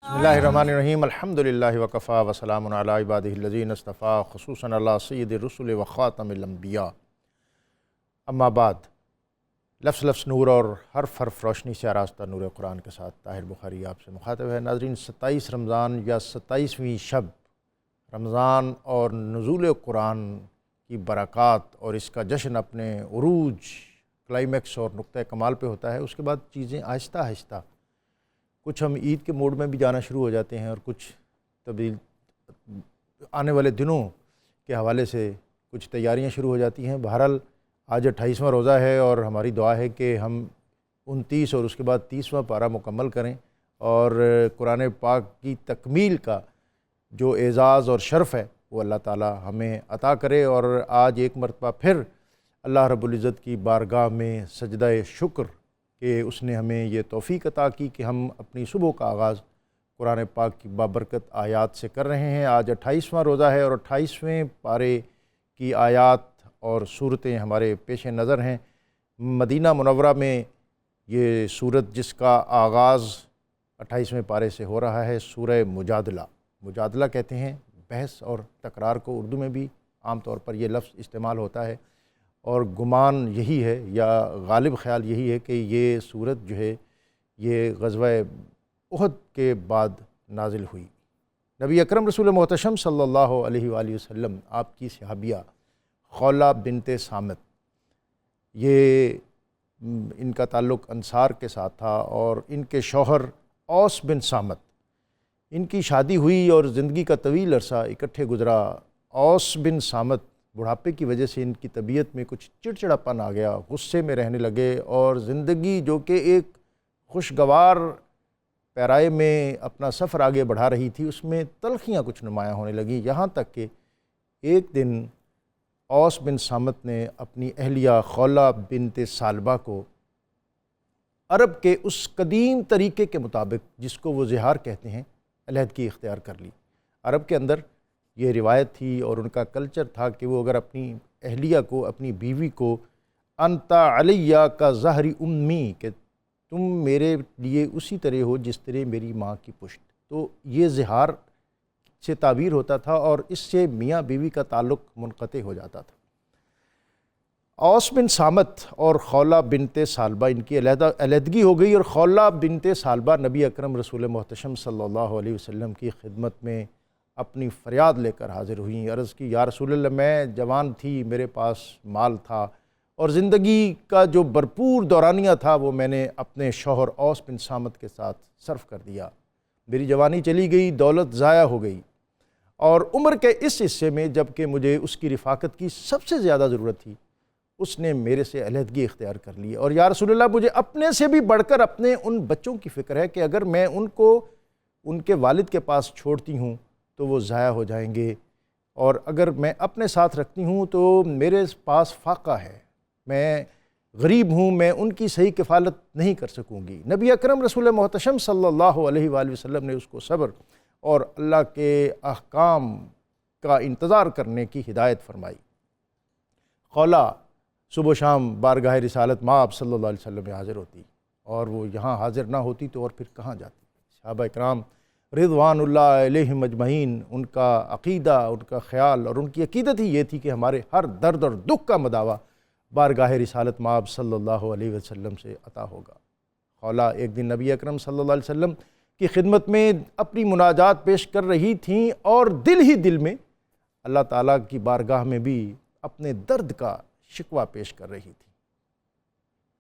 بسم اللہ الرحمن الرحیم الحمدللہ وکفا وسلام علی عبادہ الذین اصطفیٰ خصوصاً علی سید الرسل وخاتم الانبیاء اما بعد لفظ لفظ نور اور حرف حرف روشنی سے آراستہ نور قرآن کے ساتھ طاہر بخاری آپ سے مخاطب ہے۔ ناظرین، 27 رمضان یا 27ویں شب رمضان اور نزول قرآن کی برکات اور اس کا جشن اپنے عروج کلائمیکس اور نقطہ کمال پہ ہوتا ہے۔ اس کے بعد چیزیں آہستہ آہستہ کچھ ہم عید کے موڈ میں بھی جانا شروع ہو جاتے ہیں اور کچھ تبدیل آنے والے دنوں کے حوالے سے کچھ تیاریاں شروع ہو جاتی ہیں۔ بہرحال آج 28واں روزہ ہے اور ہماری دعا ہے کہ ہم 29 اور اس کے بعد 30واں پارہ مکمل کریں اور قرآن پاک کی تکمیل کا جو اعزاز اور شرف ہے وہ اللہ تعالی ہمیں عطا کرے۔ اور آج ایک مرتبہ پھر اللہ رب العزت کی بارگاہ میں سجدہ شکر کہ اس نے ہمیں یہ توفیق عطا کی کہ ہم اپنی صبح کا آغاز قرآن پاک کی بابرکت آیات سے کر رہے ہیں۔ آج 28واں روزہ ہے اور 28ویں پارے کی آیات اور صورتیں ہمارے پیش نظر ہیں۔ مدینہ منورہ میں یہ صورت جس کا آغاز 28ویں پارے سے ہو رہا ہے، سورہ مجادلہ۔ مجادلہ کہتے ہیں بحث اور تکرار کو، اردو میں بھی عام طور پر یہ لفظ استعمال ہوتا ہے، اور گمان یہی ہے یا غالب خیال یہی ہے کہ یہ صورت جو ہے یہ غزوہ احد کے بعد نازل ہوئی۔ نبی اکرم رسول محتشم صلی اللہ علیہ وآلہ وسلم، آپ کی صحابیہ خولہ بنت صامت، یہ ان کا تعلق انصار کے ساتھ تھا اور ان کے شوہر اوس بن صامت، ان کی شادی ہوئی اور زندگی کا طویل عرصہ اکٹھے گزرا۔ اوس بن صامت بڑھاپے کی وجہ سے ان کی طبیعت میں کچھ چڑچڑاپن آ گیا، غصے میں رہنے لگے اور زندگی جو کہ ایک خوشگوار پیرائے میں اپنا سفر آگے بڑھا رہی تھی اس میں تلخیاں کچھ نمایاں ہونے لگیں، یہاں تک کہ ایک دن اوس بن صامت نے اپنی اہلیہ خولہ بنت ثعلبہ کو عرب کے اس قدیم طریقے کے مطابق جس کو وہ زہار کہتے ہیں علیحدگی اختیار کر لی۔ عرب کے اندر یہ روایت تھی اور ان کا کلچر تھا کہ وہ اگر اپنی اہلیہ کو، اپنی بیوی کو انت علیہ کا ظہری امی، کہ تم میرے لیے اسی طرح ہو جس طرح میری ماں کی پشت، تو یہ زہار سے تعبیر ہوتا تھا اور اس سے میاں بیوی کا تعلق منقطع ہو جاتا تھا۔ اوس بن صامت اور خولہ بنت ثعلبہ، ان کی علیحدگی ہو گئی اور خولہ بنت ثعلبہ نبی اکرم رسول محتشم صلی اللہ علیہ وسلم کی خدمت میں اپنی فریاد لے کر حاضر ہوئیں۔ عرض کی، یا رسول اللہ، میں جوان تھی، میرے پاس مال تھا اور زندگی کا جو بھرپور دورانیہ تھا وہ میں نے اپنے شوہر اوس بن صامت کے ساتھ صرف کر دیا۔ میری جوانی چلی گئی، دولت ضائع ہو گئی، اور عمر کے اس حصے میں جب کہ مجھے اس کی رفاقت کی سب سے زیادہ ضرورت تھی، اس نے میرے سے علیحدگی اختیار کر لی۔ اور یا رسول اللہ، مجھے اپنے سے بھی بڑھ کر اپنے ان بچوں کی فکر ہے کہ اگر میں ان کو ان کے والد کے پاس چھوڑتی ہوں تو وہ ضائع ہو جائیں گے، اور اگر میں اپنے ساتھ رکھتی ہوں تو میرے پاس فاقہ ہے، میں غریب ہوں، میں ان کی صحیح کفالت نہیں کر سکوں گی۔ نبی اکرم رسول محتشم صلی اللہ علیہ وآلہ وسلم نے اس کو صبر اور اللہ کے احکام کا انتظار کرنے کی ہدایت فرمائی۔ خولہ صبح و شام بارگاہ رسالت مآب صلی اللہ علیہ وسلم میں حاضر ہوتی، اور وہ یہاں حاضر نہ ہوتی تو اور پھر کہاں جاتی۔ صحابہ اکرام رضوان اللہ علیہم اجمعین، ان کا عقیدہ، ان کا خیال اور ان کی عقیدت ہی یہ تھی کہ ہمارے ہر درد اور دکھ کا مداوع بارگاہ رسالت مآب صلی اللہ علیہ وسلم سے عطا ہوگا۔ خولہ ایک دن نبی اکرم صلی اللہ علیہ وسلم کی خدمت میں اپنی مناجات پیش کر رہی تھیں اور دل ہی دل میں اللہ تعالیٰ کی بارگاہ میں بھی اپنے درد کا شکوہ پیش کر رہی تھی،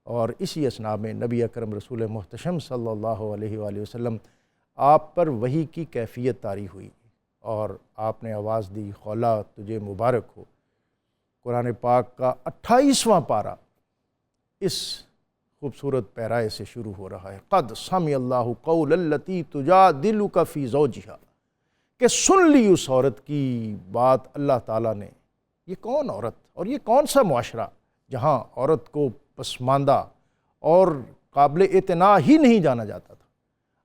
اور اسی اثناء میں نبی اکرم رسول محتشم صلی اللہ علیہ وآلہ وسلم آپ پر وحی کی کیفیت طاری ہوئی اور آپ نے آواز دی، خولہ تجھے مبارک ہو۔ قرآن پاک کا 28واں پارہ اس خوبصورت پیرائے سے شروع ہو رہا ہے۔ قد سمع اللہ قول التی تجادلک فی زوجہا، کہ سن لی اس عورت کی بات اللہ تعالیٰ نے۔ یہ کون عورت اور یہ کون سا معاشرہ جہاں عورت کو پسماندہ اور قابل اعتناء ہی نہیں جانا جاتا تھا،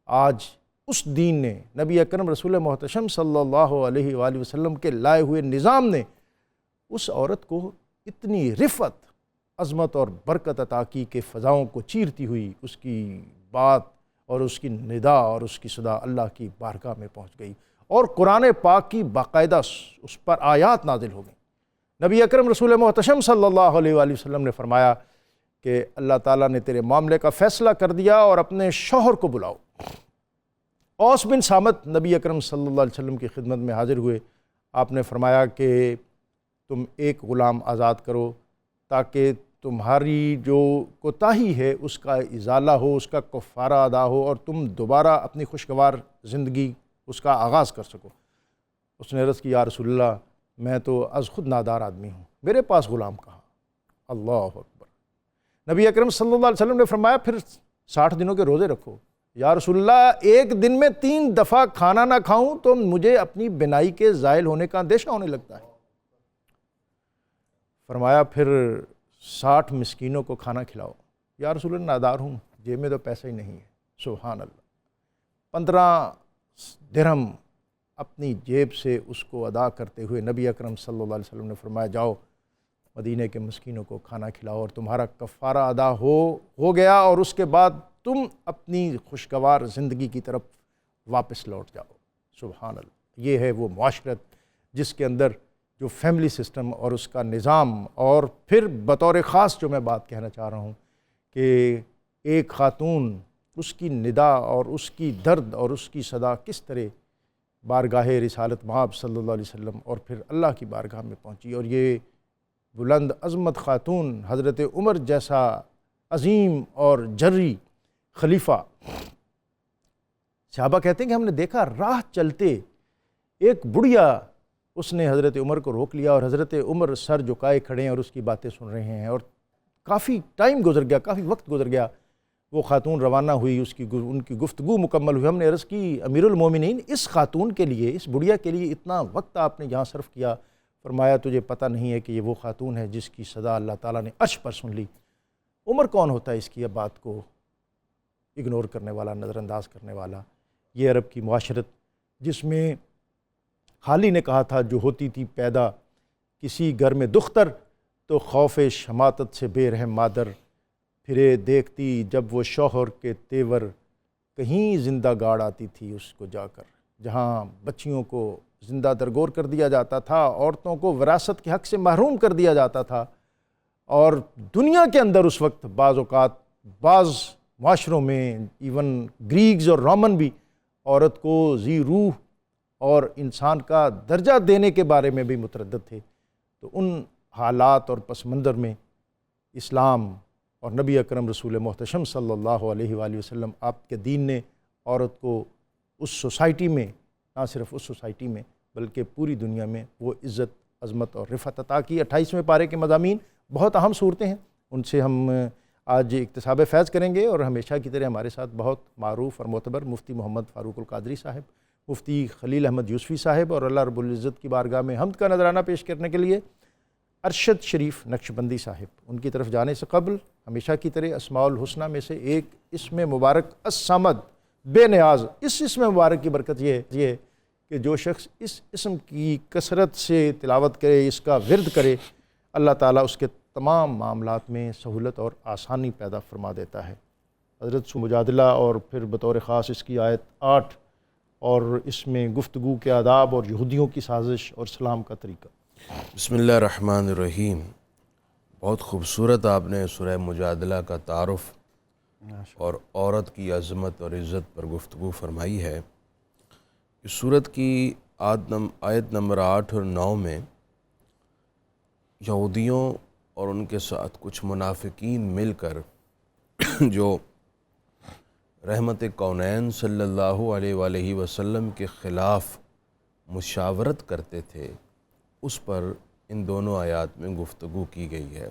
آج اس دین نے، نبی اکرم رسول محتشم صلی اللہ علیہ وآلہ وسلم کے لائے ہوئے نظام نے اس عورت کو اتنی رفعت، عظمت اور برکت عطا کی کہ فضاؤں کو چیرتی ہوئی اس کی بات اور اس کی ندا اور اس کی صدا اللہ کی بارگاہ میں پہنچ گئی، اور قرآن پاک کی باقاعدہ اس پر آیات نازل ہو گئیں۔ نبی اکرم رسول محتشم صلی اللہ علیہ وآلہ وسلم نے فرمایا کہ اللہ تعالیٰ نے تیرے معاملے کا فیصلہ کر دیا اور اپنے شوہر کو بلاؤ۔ اوس بن صامت نبی اکرم صلی اللہ علیہ وسلم کی خدمت میں حاضر ہوئے۔ آپ نے فرمایا کہ تم ایک غلام آزاد کرو تاکہ تمہاری جو کوتاہی ہے اس کا ازالہ ہو، اس کا کفارہ ادا ہو، اور تم دوبارہ اپنی خوشگوار زندگی اس کا آغاز کر سکو۔ اس نے عرض کی یا رسول اللہ میں تو از خود نادار آدمی ہوں، میرے پاس غلام کہاں۔ اللہ اکبر۔ نبی اکرم صلی اللہ علیہ وسلم نے فرمایا پھر 60 دنوں کے روزے رکھو۔ یا رسول اللہ ایک دن میں 3 دفعہ کھانا نہ کھاؤں تو مجھے اپنی بینائی کے زائل ہونے کا اندیشہ ہونے لگتا ہے۔ فرمایا پھر 60 مسکینوں کو کھانا کھلاؤ۔ یا رسول اللہ نادار ہوں، جیب میں تو پیسہ ہی نہیں ہے۔ سبحان اللہ۔ 15 درہم اپنی جیب سے اس کو ادا کرتے ہوئے نبی اکرم صلی اللہ علیہ وسلم نے فرمایا جاؤ مدینہ کے مسکینوں کو کھانا کھلاؤ اور تمہارا کفارہ ادا ہو گیا، اور اس کے بعد تم اپنی خوشگوار زندگی کی طرف واپس لوٹ جاؤ۔ سبحان اللہ۔ یہ ہے وہ معاشرت جس کے اندر جو فیملی سسٹم اور اس کا نظام، اور پھر بطور خاص جو میں بات کہنا چاہ رہا ہوں کہ ایک خاتون، اس کی ندا اور اس کی درد اور اس کی صدا کس طرح بارگاہ رسالت مآب صلی اللہ علیہ وسلم اور پھر اللہ کی بارگاہ میں پہنچی، اور یہ بلند عظمت خاتون حضرت عمر جیسا عظیم اور جری خلیفہ، صحابہ کہتے ہیں کہ ہم نے دیکھا راہ چلتے ایک بڑھیا اس نے حضرت عمر کو روک لیا، اور حضرت عمر سر جھکائے کھڑے ہیں اور اس کی باتیں سن رہے ہیں، اور کافی ٹائم گزر گیا، کافی وقت گزر گیا، وہ خاتون روانہ ہوئی، ان کی گفتگو مکمل ہوئی۔ ہم نے عرض کی امیر المومنین اس خاتون کے لیے، اس بڑھیا کے لیے اتنا وقت آپ نے یہاں صرف کیا؟ فرمایا تجھے پتہ نہیں ہے کہ یہ وہ خاتون ہے جس کی صدا اللہ تعالیٰ نے عرش پر سن لی۔ عمر کون ہوتا ہے اس کی بات کو اگنور کرنے والا، نظر انداز کرنے والا؟ یہ عرب کی معاشرت جس میں حالی نے کہا تھا جو ہوتی تھی پیدا کسی گھر میں دختر تو خوف شماتت سے بے رحم مادر، پھرے دیکھتی جب وہ شوہر کے تیور، کہیں زندہ گاڑ آتی تھی اس کو جا کر۔ جہاں بچیوں کو زندہ درگور کر دیا جاتا تھا، عورتوں کو وراثت کے حق سے محروم کر دیا جاتا تھا، اور دنیا کے اندر اس وقت بعض اوقات بعض معاشروں میں ایون گریکز اور رومن بھی عورت کو ذی روح اور انسان کا درجہ دینے کے بارے میں بھی متردد تھے۔ تو ان حالات اور پس منظر میں اسلام اور نبی اکرم رسول محتشم صلی اللہ علیہ وآلہ وسلم آپ کے دین نے عورت کو اس سوسائٹی میں، نہ صرف اس سوسائٹی میں بلکہ پوری دنیا میں وہ عزت، عظمت اور رفعت عطا کی۔ 28ویں پارے کے مضامین بہت اہم صورتیں ہیں، ان سے ہم آج اکتساب فیض کریں گے، اور ہمیشہ کی طرح ہمارے ساتھ بہت معروف اور معتبر مفتی محمد فاروق القادری صاحب، مفتی خلیل احمد یوسفی صاحب، اور اللہ رب العزت کی بارگاہ میں حمد کا نذرانہ پیش کرنے کے لیے ارشد شریف نقشبندی صاحب۔ ان کی طرف جانے سے قبل ہمیشہ کی طرح اسماء الحسنہ میں سے ایک اسم مبارک الصمد، بے نیاز، اس اسم مبارک کی برکت یہ ہے کہ جو شخص اس اسم کی کثرت سے تلاوت کرے، اس کا ورد کرے، اللہ تعالیٰ اس کے تمام معاملات میں سہولت اور آسانی پیدا فرما دیتا ہے۔ حضرت سے مجادلہ اور پھر بطور خاص اس کی آیت 8 اور اس میں گفتگو کے آداب اور یہودیوں کی سازش اور سلام کا طریقہ۔ بسم اللہ الرحمن الرحیم۔ بہت خوبصورت آپ نے سورہ مجادلہ کا تعارف اور عورت کی عظمت اور عزت پر گفتگو فرمائی ہے۔ اس سورت کی آیت نمبر 8 اور 9 میں یہودیوں اور ان کے ساتھ کچھ منافقین مل کر جو رحمت کونین صلی اللہ علیہ وآلہ وسلم کے خلاف مشاورت کرتے تھے، اس پر ان دونوں آیات میں گفتگو کی گئی ہے۔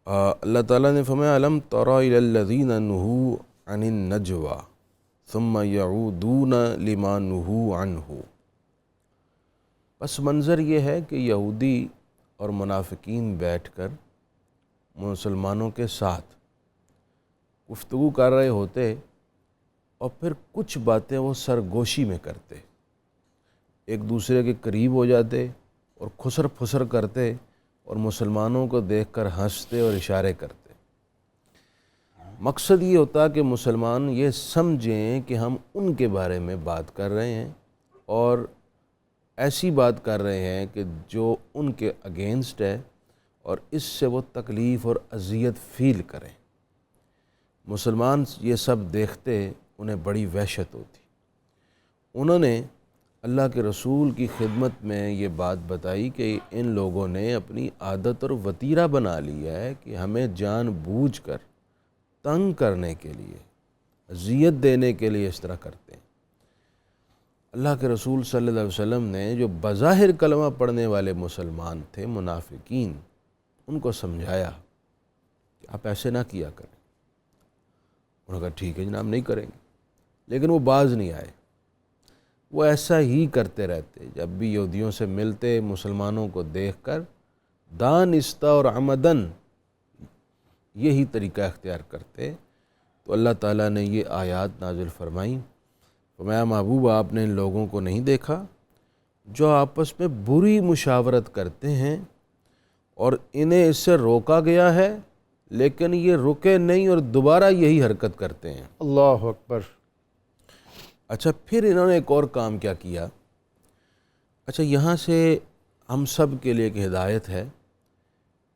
اللہ تعالیٰ نے فرمایا الم تر الی الذین نہوا عن النجوى ثم یعودون لما نہوا عنہ۔ پس منظر یہ ہے کہ یہودی اور منافقین بیٹھ کر مسلمانوں کے ساتھ گفتگو کر رہے ہوتے، اور پھر کچھ باتیں وہ سرگوشی میں کرتے، ایک دوسرے کے قریب ہو جاتے اور خسر پھسر کرتے، اور مسلمانوں کو دیکھ کر ہنستے اور اشارے کرتے۔ مقصد یہ ہوتا کہ مسلمان یہ سمجھیں کہ ہم ان کے بارے میں بات کر رہے ہیں اور ایسی بات کر رہے ہیں کہ جو ان کے اگینسٹ ہے اور اس سے وہ تکلیف اور اذیت فیل کریں۔ مسلمان یہ سب دیکھتے انہیں بڑی وحشت ہوتی۔ انہوں نے اللہ کے رسول کی خدمت میں یہ بات بتائی کہ ان لوگوں نے اپنی عادت اور وتیرہ بنا لیا ہے کہ ہمیں جان بوجھ کر تنگ کرنے کے لیے، اذیت دینے کے لیے اس طرح کرتے ہیں۔ اللہ کے رسول صلی اللہ علیہ وسلم نے جو بظاہر کلمہ پڑھنے والے مسلمان تھے، منافقین، ان کو سمجھایا کہ آپ ایسے نہ کیا کریں۔ انہوں نے کہا ٹھیک ہے جناب، نہیں کریں گے، لیکن وہ باز نہیں آئے، وہ ایسا ہی کرتے رہتے۔ جب بھی یہودیوں سے ملتے، مسلمانوں کو دیکھ کر دانستہ اور عمدن یہی طریقہ اختیار کرتے۔ تو اللہ تعالیٰ نے یہ آیات نازل فرمائیں، فرمایا محبوب آپ نے ان لوگوں کو نہیں دیکھا جو آپس میں بری مشاورت کرتے ہیں اور انہیں اس سے روکا گیا ہے لیکن یہ رکے نہیں اور دوبارہ یہی حرکت کرتے ہیں۔ اللہ اکبر۔ اچھا، پھر انہوں نے ایک اور کام کیا کیا۔ اچھا، یہاں سے ہم سب کے لیے ایک ہدایت ہے،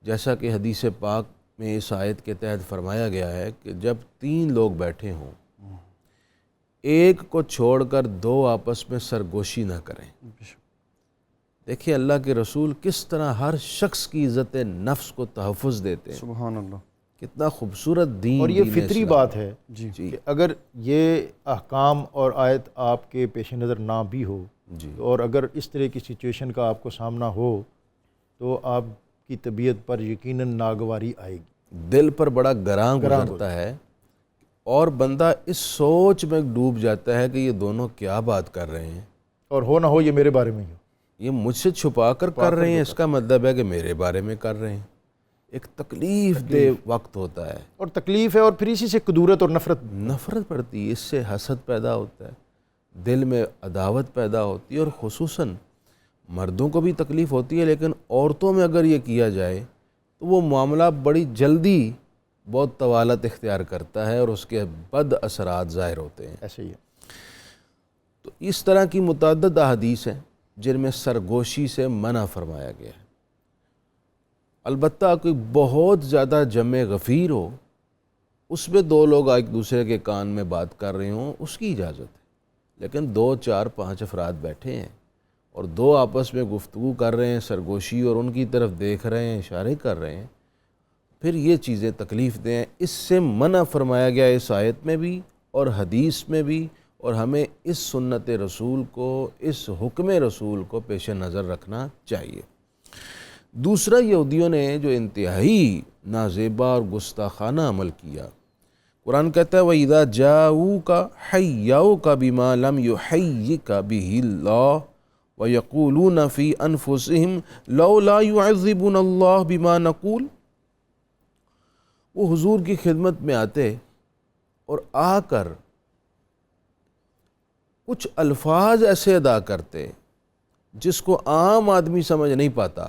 جیسا کہ حدیث پاک میں اس آیت کے تحت فرمایا گیا ہے کہ جب 3 لوگ بیٹھے ہوں، ایک کو چھوڑ کر 2 آپس میں سرگوشی نہ کریں۔ دیکھیں اللہ کے رسول کس طرح ہر شخص کی عزت نفس کو تحفظ دیتے ہیں۔ سبحان اللہ، کتنا خوبصورت دین، اور یہ دین فطری اسلام بات ہے کہ اگر یہ احکام اور آیت آپ کے پیش نظر نہ بھی ہو، اور اگر اس طرح کی سچویشن کا آپ کو سامنا ہو تو آپ کی طبیعت پر یقیناً ناگواری آئے گی، دل پر بڑا گراں گزرتا ہے، اور بندہ اس سوچ میں ڈوب جاتا ہے کہ یہ دونوں کیا بات کر رہے ہیں، اور ہو نہ ہو یہ میرے بارے میں ہی ہو، یہ مجھ سے چھپا کر کر رہے ہیں، اس کا مطلب ہے کہ میرے بارے میں کر رہے ہیں۔ ایک تکلیف دہ وقت ہوتا ہے، اور تکلیف ہے، اور پھر اسی سے کدورت اور نفرت پڑتی ہے، اس سے حسد پیدا ہوتا ہے، دل میں عداوت پیدا ہوتی ہے، اور خصوصاً مردوں کو بھی تکلیف ہوتی ہے، لیکن عورتوں میں اگر یہ کیا جائے تو وہ معاملہ بڑی جلدی بہت طوالت اختیار کرتا ہے اور اس کے بد اثرات ظاہر ہوتے ہیں۔ ایسے ہی ہے۔ تو اس طرح کی متعدد احادیث ہیں جن میں سرگوشی سے منع فرمایا گیا ہے۔ البتہ کوئی بہت زیادہ جمع غفیر ہو، اس میں 2 لوگ ایک دوسرے کے کان میں بات کر رہے ہوں، اس کی اجازت ہے، لیکن 2 4 5 افراد بیٹھے ہیں اور 2 آپس میں گفتگو کر رہے ہیں، سرگوشی، اور ان کی طرف دیکھ رہے ہیں، اشارے کر رہے ہیں، پھر یہ چیزیں تکلیف دیں۔ اس سے منع فرمایا گیا اس آیت میں بھی اور حدیث میں بھی، اور ہمیں اس سنت رسول کو، اس حکم رسول کو پیش نظر رکھنا چاہیے۔ دوسرا، یہودیوں نے جو انتہائی نازیبا اور گستاخانہ عمل کیا، قرآن کہتا ہے وَإِذَا جَاءُوكَ حَيَّوْكَ بِمَا لَمْ يُحَيِّكَ بِهِ اللَّهُ وَيَقُولُونَ فِي أَنفُسِهِمْ لَوْلَا يُعَذِّبُنَا اللَّهُ بِمَا نَقُولُ، وہ حضور کی خدمت میں آتے اور آ کر کچھ الفاظ ایسے ادا کرتے جس کو عام آدمی سمجھ نہیں پاتا،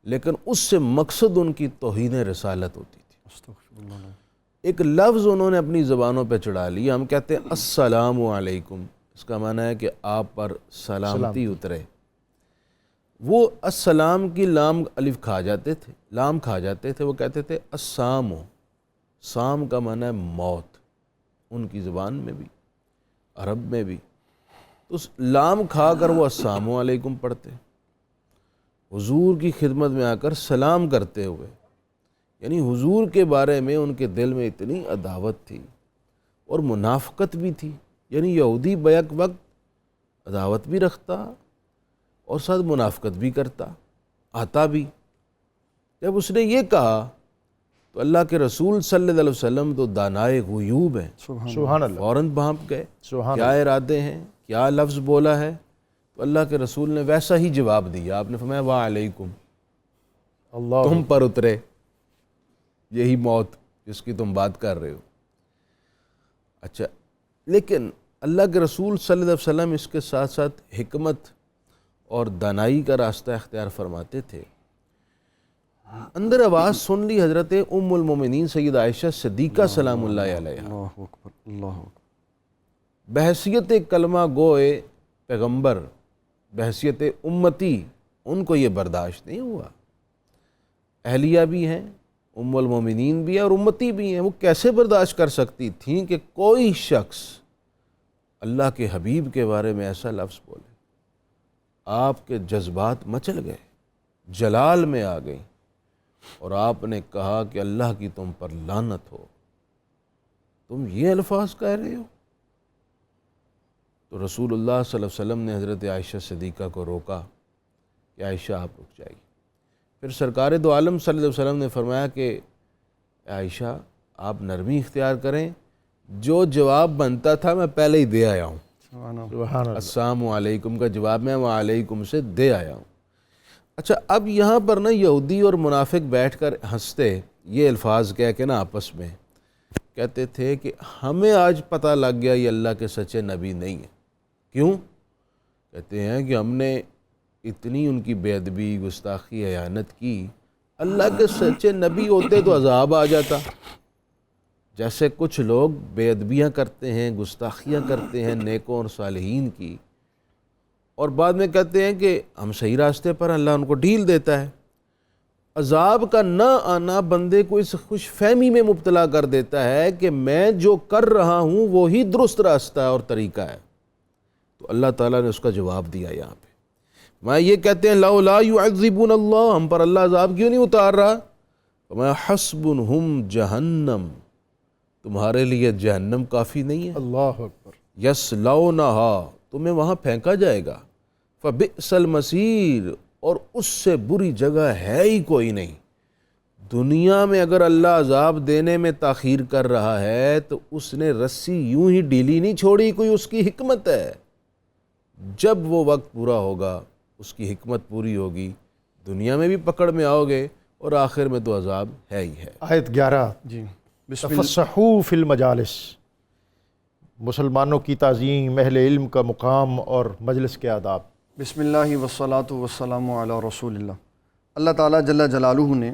لیکن اس سے مقصد ان کی توہین رسالت ہوتی تھی۔ ایک لفظ انہوں نے اپنی زبانوں پہ چڑھا لیا، ہم کہتے ہیں السلام علیکم، اس کا معنی ہے کہ آپ پر سلامتی اترے۔ وہ السلام کی لام الف کھا جاتے تھے، لام کھا جاتے تھے، وہ کہتے تھے السام، سام کا معنی ہے موت، ان کی زبان میں بھی، عرب میں بھی، تو اس لام کھا کر وہ السلام علیکم پڑھتے، حضور کی خدمت میں آ کر سلام کرتے ہوئے، یعنی حضور کے بارے میں ان کے دل میں اتنی عداوت تھی اور منافقت بھی تھی، یعنی یہودی بیک وقت عداوت بھی رکھتا اور ساتھ منافقت بھی کرتا، آتا بھی۔ جب اس نے یہ کہا تو اللہ کے رسول صلی اللہ علیہ وسلم تو دانائے غیوب ہیں، سبحان اللہ، فوراً بھانپ گئے سبحان کیا ارادے ہیں، کیا لفظ بولا ہے، تو اللہ کے رسول نے ویسا ہی جواب دیا، آپ نے فرمایا وعلیکم، اللہ، تم پر اترے یہی موت جس کی تم بات کر رہے ہو۔ اچھا، لیکن اللہ کے رسول صلی اللہ علیہ وسلم اس کے ساتھ ساتھ حکمت اور دانائی کا راستہ اختیار فرماتے تھے۔ اندر آواز سن لی حضرت ام المومنین سید عائشہ صدیقہ سلام اللہ علیہ، اللہ اکبر، اللہ اکبر۔ بحیثیت کلمہ گوئے پیغمبر، بحیثیت امتی، ان کو یہ برداشت نہیں ہوا۔ اہلیہ بھی ہیں، ام المومنین بھی ہیں اور امتی بھی ہیں، وہ کیسے برداشت کر سکتی تھیں کہ کوئی شخص اللہ کے حبیب کے بارے میں ایسا لفظ بولے؟ آپ کے جذبات مچل گئے، جلال میں آ گئی، اور آپ نے کہا کہ اللہ کی تم پر لعنت ہو، تم یہ الفاظ کہہ رہے ہو؟ تو رسول اللہ صلی اللہ علیہ وسلم نے حضرت عائشہ صدیقہ کو روکا کہ عائشہ آپ رک جائیے۔ پھر سرکار دو عالم صلی اللہ علیہ وسلم نے فرمایا کہ عائشہ آپ نرمی اختیار کریں، جو جواب بنتا تھا میں پہلے ہی دے آیا ہوں، سبحان اللہ۔ سبحان اللہ۔ السلام علیکم کا جواب میں وعلیکم سے دے آیا ہوں۔ اچھا، اب یہاں پر نا یہودی اور منافق بیٹھ کر ہنستے، یہ الفاظ کہہ کے نا آپس میں کہتے تھے کہ ہمیں آج پتہ لگ گیا یہ اللہ کے سچے نبی نہیں ہیں۔ کیوں؟ کہتے ہیں کہ ہم نے اتنی ان کی بے ادبی، گستاخی، احانت کی، اللہ کے سچے نبی ہوتے تو عذاب آ جاتا۔ جیسے کچھ لوگ بے ادبیاں کرتے ہیں، گستاخیاں کرتے ہیں نیکوں اور صالحین کی، اور بعد میں کہتے ہیں کہ ہم صحیح راستے پر، اللہ ان کو ڈھیل دیتا ہے۔ عذاب کا نہ آنا بندے کو اس خوش فہمی میں مبتلا کر دیتا ہے کہ میں جو کر رہا ہوں وہی درست راستہ اور طریقہ ہے۔ تو اللہ تعالیٰ نے اس کا جواب دیا یہاں پہ۔ میں یہ کہتے ہیں لولا یعذبون اللہ، ہم پر اللہ عذاب کیوں نہیں اتار رہا؟ میں حسبنہم جہنم، تمہارے لیے جہنم کافی نہیں ہے؟ اللہ اکبر۔ یصلونہا، تمہیں وہاں پھینکا جائے گا، فبئس المصیر، اور اس سے بری جگہ ہے ہی کوئی نہیں۔ دنیا میں اگر اللہ عذاب دینے میں تاخیر کر رہا ہے تو اس نے رسی یوں ہی ڈھیلی نہیں چھوڑی، کوئی اس کی حکمت ہے۔ جب وہ وقت پورا ہوگا، اس کی حکمت پوری ہوگی، دنیا میں بھی پکڑ میں آؤ گے اور آخر میں تو عذاب ہے ہی ہے۔ آیت 11، جی بسم اللہ۔ تفسحوا فی المجالس، مسلمانوں کی تعظیم، اہل علم کا مقام اور مجلس کے آداب۔ بسم اللہ والصلاۃ والسلام علی رسول اللہ۔ اللہ تعالیٰ جل جلالہ نے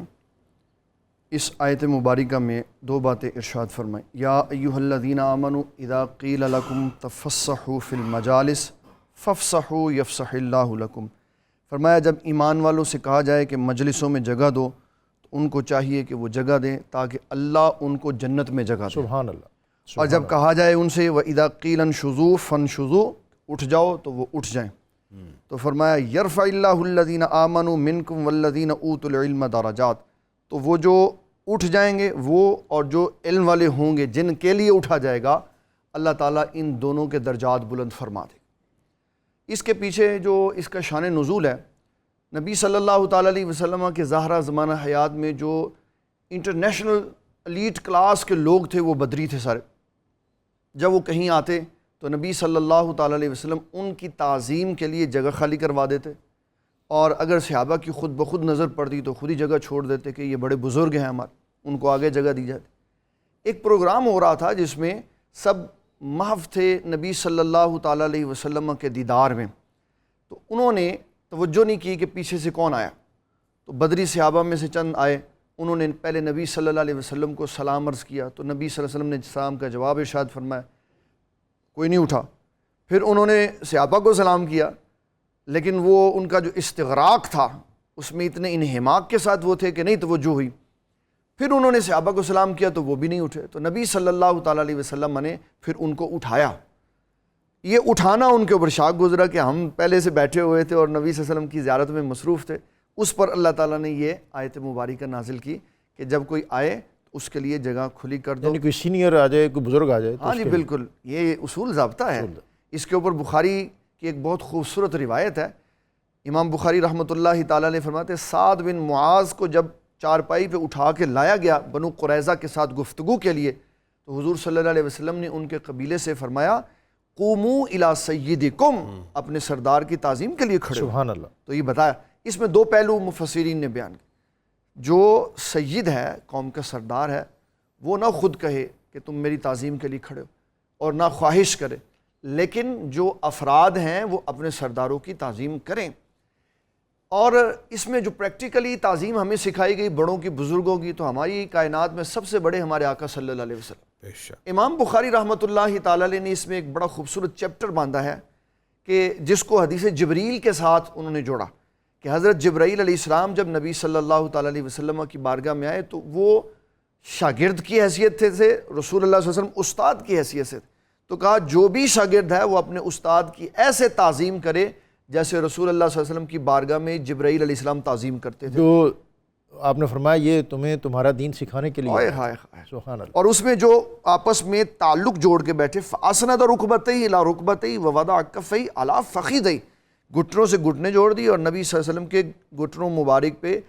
اس آیت مبارکہ میں دو باتیں ارشاد فرمائیں۔ یا ایھا الذین آمنوا اذا قیل لکم تفسحوا فی المجالس فافسحوا یفسح اللہ لکم۔ فرمایا جب ایمان والوں سے کہا جائے کہ مجلسوں میں جگہ دو تو ان کو چاہیے کہ وہ جگہ دیں تاکہ اللہ ان کو جنت میں جگہ دے۔ سبحان اللہ۔ اور جب کہا جائے ان سے وَإِذَا قِيلَ انشُزُوا فَانشُزُوا، اٹھ جاؤ تو وہ اٹھ جائیں۔ تو فرمایا یرفع اللہ الذین آمنوا منکم والذین اوتوا العلم درجات، تو وہ جو اٹھ جائیں گے وہ اور جو علم والے ہوں گے جن کے لیے اٹھا جائے گا، اللہ تعالیٰ ان دونوں کے درجات بلند فرما دے۔ اس کے پیچھے جو اس کا شان نزول ہے، نبی صلی اللہ تعالیٰ علیہ وسلم کے ظاہرہ زمانہ حیات میں جو انٹرنیشنل ایلیٹ کلاس کے لوگ تھے وہ بدری تھے سارے۔ جب وہ کہیں آتے تو نبی صلی اللہ تعالیٰ علیہ وسلم ان کی تعظیم کے لیے جگہ خالی کروا دیتے، اور اگر صحابہ کی خود بخود نظر پڑتی تو خود ہی جگہ چھوڑ دیتے کہ یہ بڑے بزرگ ہیں ہمارے، ان کو آگے جگہ دی جاتی۔ ایک پروگرام ہو رہا تھا جس میں سب محو تھے نبی صلی اللہ تعالیٰ علیہ وسلم کے دیدار میں، تو انہوں نے توجہ نہیں کی کہ پیچھے سے کون آیا، تو بدری صحابہ میں سے چند آئے، انہوں نے پہلے نبی صلی اللہ علیہ وسلم کو سلام عرض کیا، تو نبی صلی اللہ علیہ وسلم نے سلام کا جواب ارشاد فرمایا، کوئی نہیں اٹھا۔ پھر انہوں نے صحابہ کو سلام کیا، لیکن وہ ان کا جو استغراق تھا اس میں اتنے انہماک کے ساتھ وہ تھے کہ نہیں توجہ ہوئی۔ پھر انہوں نے صحابہ کو سلام کیا تو وہ بھی نہیں اٹھے، تو نبی صلی اللہ تعالیٰ علیہ وسلم نے پھر ان کو اٹھایا۔ یہ اٹھانا ان کے اوپر شاق گزرا کہ ہم پہلے سے بیٹھے ہوئے تھے اور نبی صلی اللہ علیہ وسلم کی زیارت میں مصروف تھے۔ اس پر اللہ تعالیٰ نے یہ آیت مبارکہ نازل کی کہ جب کوئی آئے تو اس کے لیے جگہ کھلی کر دو۔ یعنی کوئی سینئر آ جائے، کوئی بزرگ آ جائے تو ہاں اس جی کے بالکل، یہ اصول ضابطہ ہے۔ اس کے اوپر بخاری کی ایک بہت خوبصورت روایت ہے۔ امام بخاری رحمۃ اللہ تعالیٰ نے فرماتے سعد بن معاذ کو جب چارپائی پہ اٹھا کے لایا گیا بنو قریظہ کے ساتھ گفتگو کے لیے، تو حضور صلی اللہ علیہ وسلم نے ان کے قبیلے سے فرمایا قوموا الی سیدکم، اپنے سردار کی تعظیم کے لیے کھڑے ہو۔ سبحان اللہ۔ تو یہ بتایا، اس میں دو پہلو مفسرین نے بیان کیے۔ جو سید ہے، قوم کا سردار ہے، وہ نہ خود کہے کہ تم میری تعظیم کے لیے کھڑے ہو اور نہ خواہش کرے، لیکن جو افراد ہیں وہ اپنے سرداروں کی تعظیم کریں۔ اور اس میں جو پریکٹیکلی تعظیم ہمیں سکھائی گئی بڑوں کی، بزرگوں کی، تو ہماری کائنات میں سب سے بڑے ہمارے آقا صلی اللہ علیہ وسلم۔ بے شک۔ امام بخاری رحمۃ اللہ تعالی علیہ نے اس میں ایک بڑا خوبصورت چیپٹر باندھا ہے کہ جس کو حدیث جبریل کے ساتھ انہوں نے جوڑا، کہ حضرت جبرائیل علیہ السلام جب نبی صلی اللہ تعالی علیہ وسلم کی بارگاہ میں آئے تو وہ شاگرد کی حیثیت تھے، رسول اللہ صلی اللہ علیہ وسلم استاد کی حیثیت سے، تو کہا جو بھی شاگرد ہے وہ اپنے استاد کی ایسے تعظیم کرے جیسے رسول اللہ صلی اللہ علیہ وسلم کی بارگاہ میں جبرائیل علیہ السلام تعظیم کرتے تھے۔ جو آپ نے فرمایا یہ تمہیں تمہارا دین سکھانے کے لیے ہائے ہے۔ ہائے ہائے۔ سبحان اللہ۔ اور اس میں جو آپس میں تعلق جوڑ کے بیٹھے، فَأَسْنَدَ رُكْبَتَيْهِ إِلَىٰ رُكْبَتَيْهِ وَوَضَعَ كَفَّيْهِ عَلَىٰ فَخِذَيْهِ، گھٹنوں سے گھٹنے جوڑ دی اور نبی صلی اللہ علیہ وسلم کے گھٹنوں مبارک پہ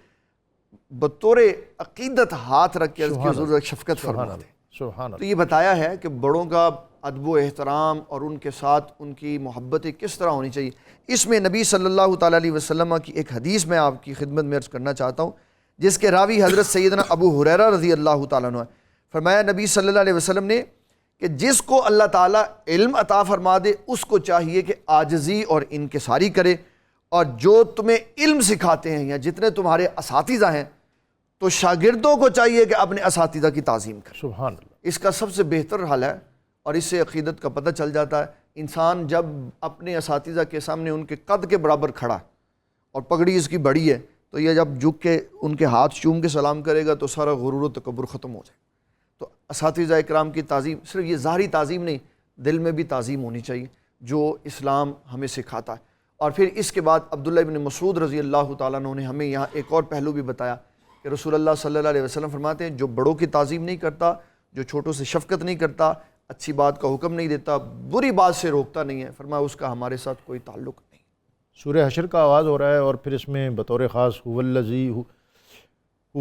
بطور عقیدت ہاتھ رکھ کے حضور شفقت فرما دے۔ سبحان تو اللہ۔ یہ بتایا ہے کہ بڑوں کا ادب و احترام اور ان کے ساتھ ان کی محبتیں کس طرح ہونی چاہیے۔ اس میں نبی صلی اللہ تعالیٰ علیہ وسلم کی ایک حدیث میں آپ کی خدمت میں عرض کرنا چاہتا ہوں، جس کے راوی حضرت سیدنا ابو ہریرہ رضی اللہ تعالیٰ عنہ، فرمایا نبی صلی اللہ علیہ وسلم نے کہ جس کو اللہ تعالیٰ علم عطا فرما دے اس کو چاہیے کہ عاجزی اور انکساری کرے، اور جو تمہیں علم سکھاتے ہیں یا جتنے تمہارے اساتذہ ہیں تو شاگردوں کو چاہیے کہ اپنے اساتذہ کی تعظیم کریں۔ سبحان اللہ۔ اس کا سب سے بہتر حل ہے، اور اس سے عقیدت کا پتہ چل جاتا ہے، انسان جب اپنے اساتذہ کے سامنے ان کے قد کے برابر کھڑا اور پگڑی اس کی بڑی ہے تو یہ جب جھک کے ان کے ہاتھ چوم کے سلام کرے گا تو سارا غرور و تکبر ختم ہو جائے۔ تو اساتذہ اکرام کی تعظیم صرف یہ ظاہری تعظیم نہیں، دل میں بھی تعظیم ہونی چاہیے جو اسلام ہمیں سکھاتا ہے۔ اور پھر اس کے بعد عبداللہ ابن مسعود رضی اللہ تعالیٰ عنہ نے ہمیں یہاں ایک اور پہلو بھی بتایا کہ رسول اللہ صلی اللہ علیہ وسلم فرماتے ہیں جو بڑوں کی تعظیم نہیں کرتا، جو چھوٹوں سے شفقت نہیں کرتا، اچھی بات کا حکم نہیں دیتا، بری بات سے روکتا نہیں ہے، فرمایا اس کا ہمارے ساتھ کوئی تعلق نہیں۔ سورہ حشر کا آغاز ہو رہا ہے اور پھر اس میں بطور خاص هو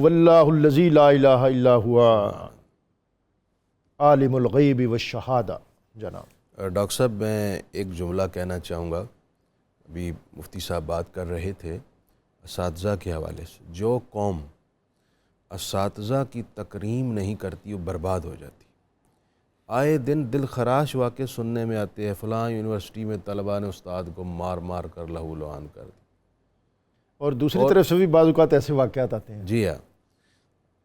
اللہ الذی لا الہ الا ہوا عالم الغیب والشہادہ۔ جناب ڈاکٹر صاحب میں ایک جملہ کہنا چاہوں گا، ابھی مفتی صاحب بات کر رہے تھے اساتذہ کے حوالے سے، جو قوم اساتذہ کی تکریم نہیں کرتی وہ برباد ہو جاتی۔ آئے دن دل خراش واقع سننے میں آتے ہیں، فلاں یونیورسٹی میں طلباء نے استاد کو مار مار کر لہو لعان کر دی، اور دوسری طرف سے بھی بعض اوقات ایسے واقعات آتے ہیں۔ جی ہاں،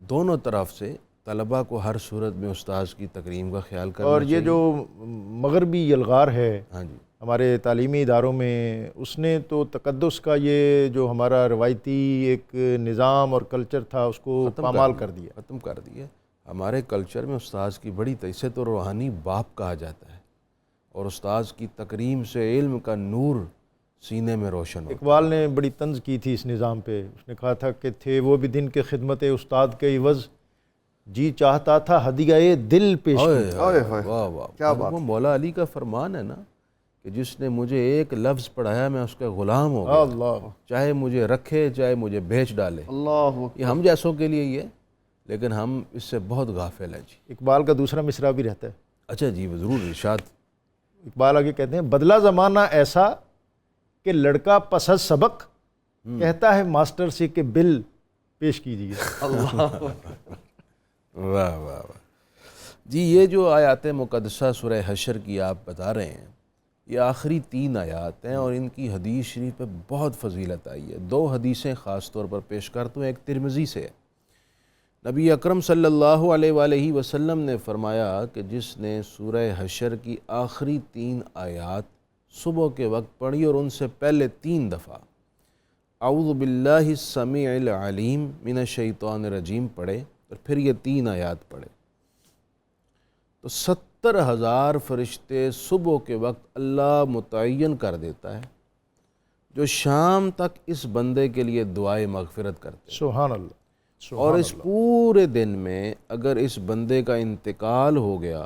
دونوں طرف سے طلباء کو ہر صورت میں استاذ کی تکریم کا خیال کرنا اور یہ چاہیے۔ جو مغربی یلغار ہے ہاں جی، ہمارے تعلیمی اداروں میں، اس نے تو تقدس کا یہ جو ہمارا روایتی ایک نظام اور کلچر تھا اس کو پامال کر دیا۔ ختم کر دیا۔ ہمارے کلچر میں استاذ کی بڑی اسے تو روحانی باپ کہا جاتا ہے، اور استاذ کی تکریم سے علم کا نور سینے میں روشن ہوتا ہے۔ اقبال نے بڑی طنز کی تھی اس نظام پہ، اس نے کہا تھا کہ تھے وہ بھی دن کے خدمت استاد کے عوض، جی چاہتا تھا ہدیہ دل پیش کروں۔ واہ واہ، کیا بات وہ مولا علی کا فرمان ہے نا کہ جس نے مجھے ایک لفظ پڑھایا میں اس کا غلام ہو گیا، اللہ، چاہے مجھے رکھے چاہے مجھے بیچ ڈالے۔ اللہ یہ ہم جیسوں کے لیے یہ، لیکن ہم اس سے بہت غافل ہیں جی۔ اقبال کا دوسرا مصرع بھی رہتا ہے، اچھا جی، ضرور ارشاد۔ اقبال آگے کہتے ہیں بدلا زمانہ ایسا کہ لڑکا پس از سبق کہتا ہے ماسٹر سے کہ بل پیش کیجیے۔ اللہ واہ واہ واہ جی، یہ جو آیات مقدسہ سورہ حشر کی آپ بتا رہے ہیں، یہ آخری 3 آیات ہیں اور ان کی حدیث شریف پہ بہت فضیلت آئی ہے۔ 2 حدیثیں خاص طور پر پیش کرتا ہوں، ایک ترمذی سے ہے۔ نبی اکرم صلی اللہ علیہ وآلہ وسلم نے فرمایا کہ جس نے سورہ حشر کی آخری 3 آیات صبح کے وقت پڑھی اور ان سے پہلے 3 دفعہ اعوذ باللہ السمیع العلیم من الشیطان الرجیم پڑھے اور پھر یہ 3 آیات پڑھے تو 70,000 فرشتے صبح کے وقت اللہ متعین کر دیتا ہے جو شام تک اس بندے کے لیے دعائے مغفرت کرتے ہیں۔ سبحان اللہ۔ اور اس پورے دن میں اگر اس بندے کا انتقال ہو گیا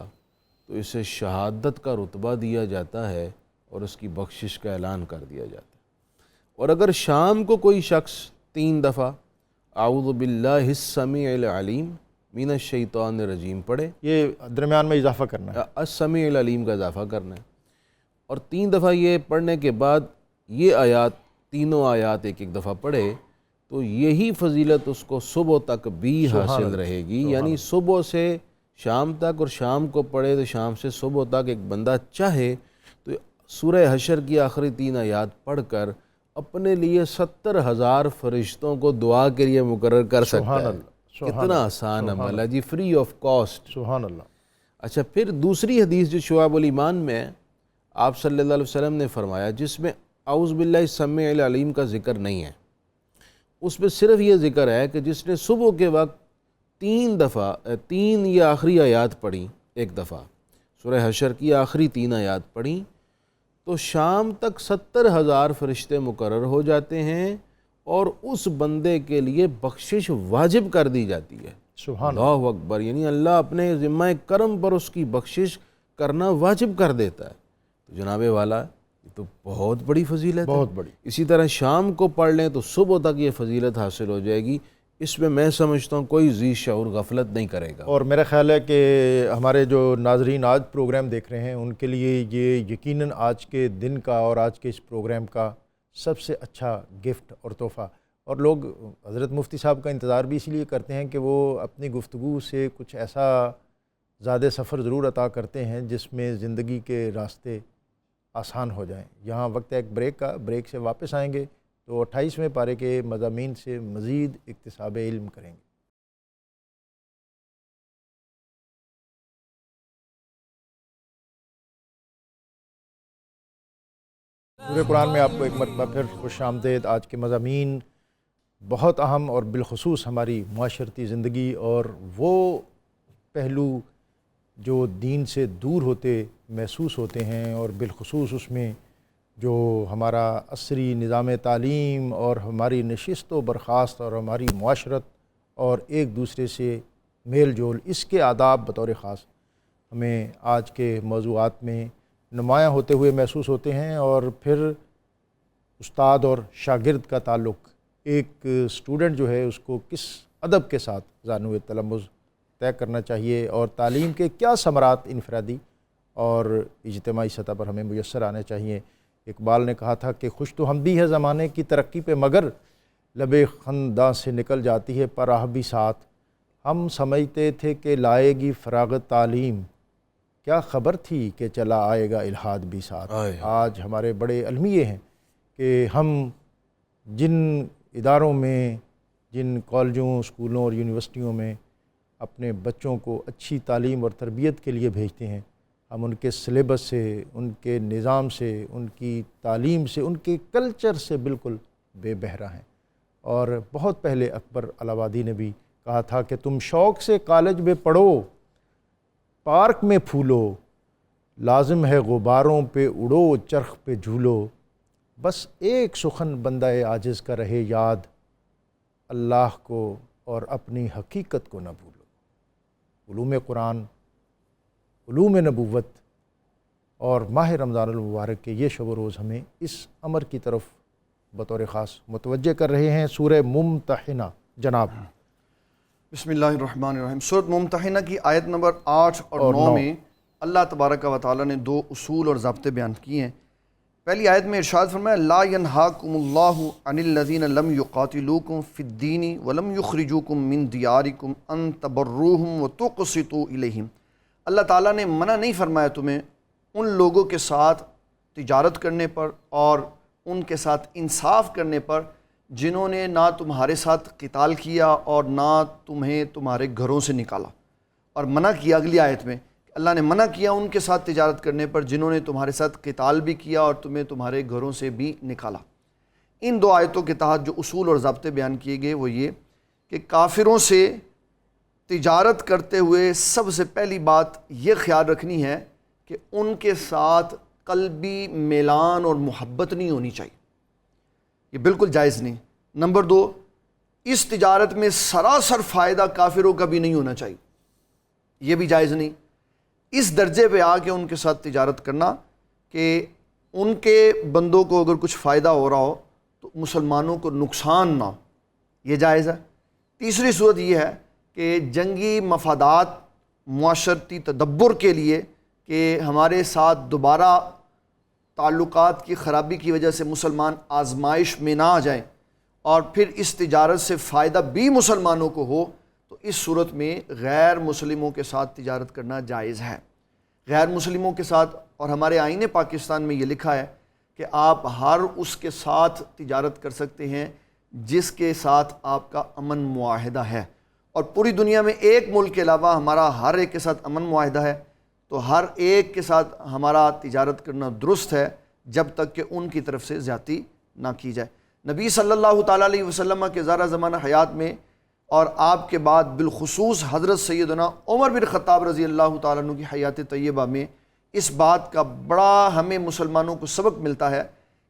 تو اسے شہادت کا رتبہ دیا جاتا ہے اور اس کی بخشش کا اعلان کر دیا جاتا ہے۔ اور اگر شام کو کوئی شخص 3 دفعہ اعوذ باللہ السمیع العلیم من الشیطان الرجیم پڑھے، یہ درمیان میں اضافہ کرنا ہے، السمیع العلیم کا اضافہ کرنا ہے، اور 3 دفعہ یہ پڑھنے کے بعد یہ آیات، تینوں آیات ایک دفعہ پڑھے تو یہی فضیلت اس کو صبح تک بھی حاصل رہے گی۔ یعنی صبح سے شام تک، اور شام کو پڑھے تو شام سے صبح تک ایک بندہ چاہے تو سورہ حشر کی آخری 3 آیات پڑھ کر اپنے لیے 70,000 فرشتوں کو دعا کے لیے مقرر کر سکتا سبحان ہے. اللہ، سبحان کتنا اللہ، آسان سبحان عمل ہے جی، فری آف کاسٹ. سبحان اللہ. اچھا، پھر دوسری حدیث جو شعب الایمان میں ہے، آپ صلی اللہ علیہ وسلم نے فرمایا، جس میں اعوذ باللہ السمیع العلیم کا ذکر نہیں ہے، اس میں صرف یہ ذکر ہے کہ جس نے صبح کے وقت 3 دفعہ 3 یا آخری آیات پڑھی، ایک دفعہ سورہ حشر کی آخری 3 آیات پڑھی، تو شام تک 70,000 فرشتے مقرر ہو جاتے ہیں اور اس بندے کے لیے بخشش واجب کر دی جاتی ہے. سبحان اللہ اکبر. یعنی اللہ اپنے ذمہ کرم پر اس کی بخشش کرنا واجب کر دیتا ہے. تو جناب والا، یہ تو بہت بڑی فضیلت ہے. بہت بڑی. اسی طرح شام کو پڑھ لیں تو صبح تک یہ فضیلت حاصل ہو جائے گی. اس میں سمجھتا ہوں کوئی ذی شعور غفلت نہیں کرے گا. اور میرا خیال ہے کہ ہمارے جو ناظرین آج پروگرام دیکھ رہے ہیں، ان کے لیے یہ یقیناً آج کے دن کا اور آج کے اس پروگرام کا سب سے اچھا گفٹ اور تحفہ. اور لوگ حضرت مفتی صاحب کا انتظار بھی اسی لیے کرتے ہیں کہ وہ اپنی گفتگو سے کچھ ایسا زیادہ سفر ضرور عطا کرتے ہیں جس میں زندگی کے راستے آسان ہو جائیں. یہاں وقت ہے ایک بریک کا، بریک سے واپس آئیں گے تو 28ویں پارے کے مضامین سے مزید اکتساب علم کریں گے. سورہ قرآن میں آپ کو ایک مرتبہ پھر خوش آمدید. آج کے مضامین بہت اہم اور بالخصوص ہماری معاشرتی زندگی اور وہ پہلو جو دین سے دور ہوتے محسوس ہوتے ہیں، اور بالخصوص اس میں جو ہمارا عصری نظام تعلیم اور ہماری نشست و برخاست اور ہماری معاشرت اور ایک دوسرے سے میل جول، اس کے آداب بطور خاص ہمیں آج کے موضوعات میں نمایاں ہوتے ہوئے محسوس ہوتے ہیں. اور پھر استاد اور شاگرد کا تعلق، ایک اسٹوڈنٹ جو ہے اس کو کس ادب کے ساتھ زانو تلمذ طے کرنا چاہیے، اور تعلیم کے کیا ثمرات انفرادی اور اجتماعی سطح پر ہمیں میسر آنے چاہیے. اقبال نے کہا تھا کہ خوش تو ہم بھی ہے زمانے کی ترقی پہ، مگر لب خنداں سے نکل جاتی ہے پراہ بھی ساتھ. ہم سمجھتے تھے کہ لائے گی فراغت تعلیم، کیا خبر تھی کہ چلا آئے گا الہاد بھی ساتھ. آج ہمارے بڑے المیے ہیں کہ ہم جن اداروں میں، جن کالجوں، اسکولوں اور یونیورسٹیوں میں اپنے بچوں کو اچھی تعلیم اور تربیت کے لیے بھیجتے ہیں، ہم ان کے سلیبس سے، ان کے نظام سے، ان کی تعلیم سے، ان کے کلچر سے بالکل بے بہرہ ہیں. اور بہت پہلے اکبر الہآبادی نے بھی کہا تھا کہ تم شوق سے کالج میں پڑھو، پارک میں پھولو، لازم ہے غباروں پہ اڑو، چرخ پہ جھولو، بس ایک سخن بندہ عاجز کا رہے یاد، اللہ کو اور اپنی حقیقت کو نہ بھولو. علوم قرآن، علوم نبوت اور ماہ رمضان المبارک کے یہ شب و روز ہمیں اس امر کی طرف بطور خاص متوجہ کر رہے ہیں. سورہ ممتحنہ جناب. بسم اللہ الرحمن الرحیم. سورۃ ممتحنہ کی آیت نمبر 8 اور 9 میں اللہ تبارک و تعالیٰ نے 2 اصول اور ضابطے بیان کیے ہیں. پہلی آیت میں ارشاد فرمایا لا ینہاکم اللہ عن الذین لم یقاتلوکم فی الدین ولم یخرجوکم من دیارکم ان تبروہم وتقسطوا الیہم. اللہ تعالیٰ نے منع نہیں فرمایا تمہیں ان لوگوں کے ساتھ تجارت کرنے پر اور ان کے ساتھ انصاف کرنے پر جنہوں نے نہ تمہارے ساتھ قتال کیا اور نہ تمہیں تمہارے گھروں سے نکالا. اور منع کیا اگلی آیت میں، اللہ نے منع کیا ان کے ساتھ تجارت کرنے پر جنہوں نے تمہارے ساتھ قتال بھی کیا اور تمہیں تمہارے گھروں سے بھی نکالا. ان 2 آیتوں کے تحت جو اصول اور ضابطے بیان کیے گئے وہ یہ کہ کافروں سے تجارت کرتے ہوئے سب سے پہلی بات یہ خیال رکھنی ہے کہ ان کے ساتھ قلبی میلان اور محبت نہیں ہونی چاہیے، یہ بالکل جائز نہیں. نمبر 2، اس تجارت میں سراسر فائدہ کافروں کا بھی نہیں ہونا چاہیے، یہ بھی جائز نہیں. اس درجے پہ آ کے ان کے ساتھ تجارت کرنا کہ ان کے بندوں کو اگر کچھ فائدہ ہو رہا ہو تو مسلمانوں کو نقصان نہ ہو، یہ جائز ہے. تیسری صورت یہ ہے کہ جنگی مفادات، معاشرتی تدبر کے لیے کہ ہمارے ساتھ دوبارہ تعلقات کی خرابی کی وجہ سے مسلمان آزمائش میں نہ آ جائیں اور پھر اس تجارت سے فائدہ بھی مسلمانوں کو ہو، تو اس صورت میں غیر مسلموں کے ساتھ تجارت کرنا جائز ہے. غیر مسلموں کے ساتھ، اور ہمارے آئین پاکستان میں یہ لکھا ہے کہ آپ ہر اس کے ساتھ تجارت کر سکتے ہیں جس کے ساتھ آپ کا امن معاہدہ ہے، اور پوری دنیا میں ایک ملک کے علاوہ ہمارا ہر ایک کے ساتھ امن معاہدہ ہے، تو ہر ایک کے ساتھ ہمارا تجارت کرنا درست ہے جب تک کہ ان کی طرف سے زیادتی نہ کی جائے۔ نبی صلی اللہ تعالیٰ علیہ وسلم کے ذرا زمانہ حیات میں اور آپ کے بعد بالخصوص حضرت سیدنا عمر بن خطاب رضی اللہ تعالیٰ عنہ کی حیات طیبہ میں اس بات کا بڑا ہمیں مسلمانوں کو سبق ملتا ہے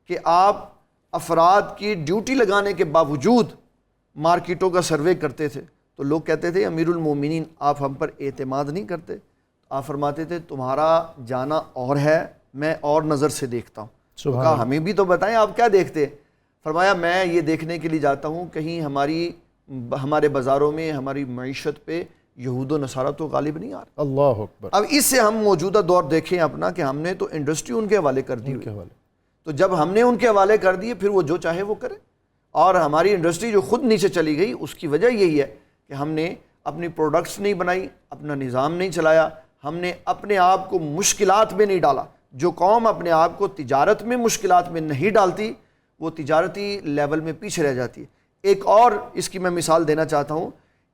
کہ آپ افراد کی ڈیوٹی لگانے کے باوجود مارکیٹوں کا سروے کرتے تھے، تو لوگ کہتے تھے امیر المومنین آپ ہم پر اعتماد نہیں کرتے، آپ فرماتے تھے تمہارا جانا اور ہے، میں اور نظر سے دیکھتا ہوں۔ تو کہا ہمیں بھی تو بتائیں آپ کیا دیکھتے؟ فرمایا میں یہ دیکھنے کے لیے جاتا ہوں کہیں ہمارے بازاروں میں ہماری معیشت پہ یہود و نصارہ تو غالب نہیں آ رہا۔ اللہ اکبر۔ اب اس سے ہم موجودہ دور دیکھیں اپنا کہ ہم نے تو انڈسٹری ان کے حوالے کر دی ہوئی، تو جب ہم نے ان کے حوالے کر دیے پھر وہ جو چاہے وہ کرے، اور ہماری انڈسٹری جو خود نیچے چلی گئی اس کی وجہ یہی ہے کہ ہم نے اپنی پروڈکٹس نہیں بنائی، اپنا نظام نہیں چلایا، ہم نے اپنے آپ کو مشکلات میں نہیں ڈالا۔ جو قوم اپنے آپ کو تجارت میں مشکلات میں نہیں ڈالتی وہ تجارتی لیول میں پیچھے رہ جاتی ہے۔ ایک اور اس کی میں مثال دینا چاہتا ہوں،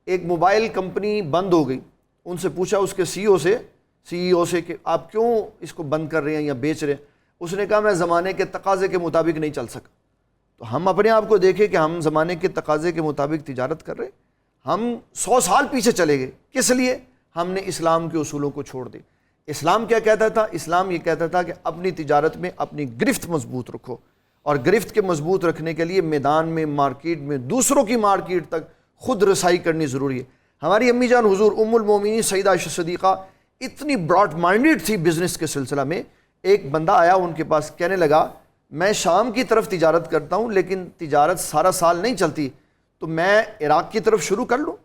ایک موبائل کمپنی بند ہو گئی، ان سے پوچھا اس کے سی ای او سے کہ آپ کیوں اس کو بند کر رہے ہیں یا بیچ رہے ہیں؟ اس نے کہا میں زمانے کے تقاضے کے مطابق نہیں چل سکا۔ تو ہم اپنے آپ کو دیکھیں کہ ہم زمانے کے تقاضے کے مطابق تجارت کر رہے ہیں، ہم 100 سال پیچھے چلے گئے، کس لیے؟ ہم نے اسلام کے اصولوں کو چھوڑ دی۔ اسلام کیا کہتا تھا؟ اسلام یہ کہتا تھا کہ اپنی تجارت میں اپنی گرفت مضبوط رکھو، اور گرفت کے مضبوط رکھنے کے لیے میدان میں، مارکیٹ میں، دوسروں کی مارکیٹ تک خود رسائی کرنی ضروری ہے۔ ہماری امی جان حضور ام المومنین سیدہ عائشہ صدیقہ اتنی براڈ مائنڈیڈ تھی بزنس کے سلسلہ میں، ایک بندہ آیا ان کے پاس، کہنے لگا میں شام کی طرف تجارت کرتا ہوں لیکن تجارت سارا سال نہیں چلتی، تو میں عراق کی طرف شروع کر لوں؟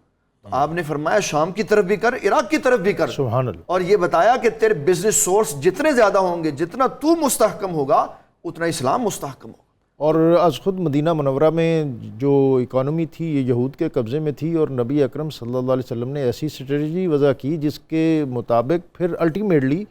آپ نے فرمایا شام کی طرف بھی کر، عراق کی طرف بھی کر، سبحان اللہ، اور یہ بتایا کہ تیرے بزنس سورس جتنے زیادہ ہوں گے، جتنا تو مستحکم ہوگا اتنا اسلام مستحکم ہوگا۔ اور از خود مدینہ منورہ میں جو اکانومی تھی یہ یہود کے قبضے میں تھی، اور نبی اکرم صلی اللہ علیہ وسلم نے ایسی اسٹریٹجی وضع کی جس کے مطابق پھر الٹیمیٹلی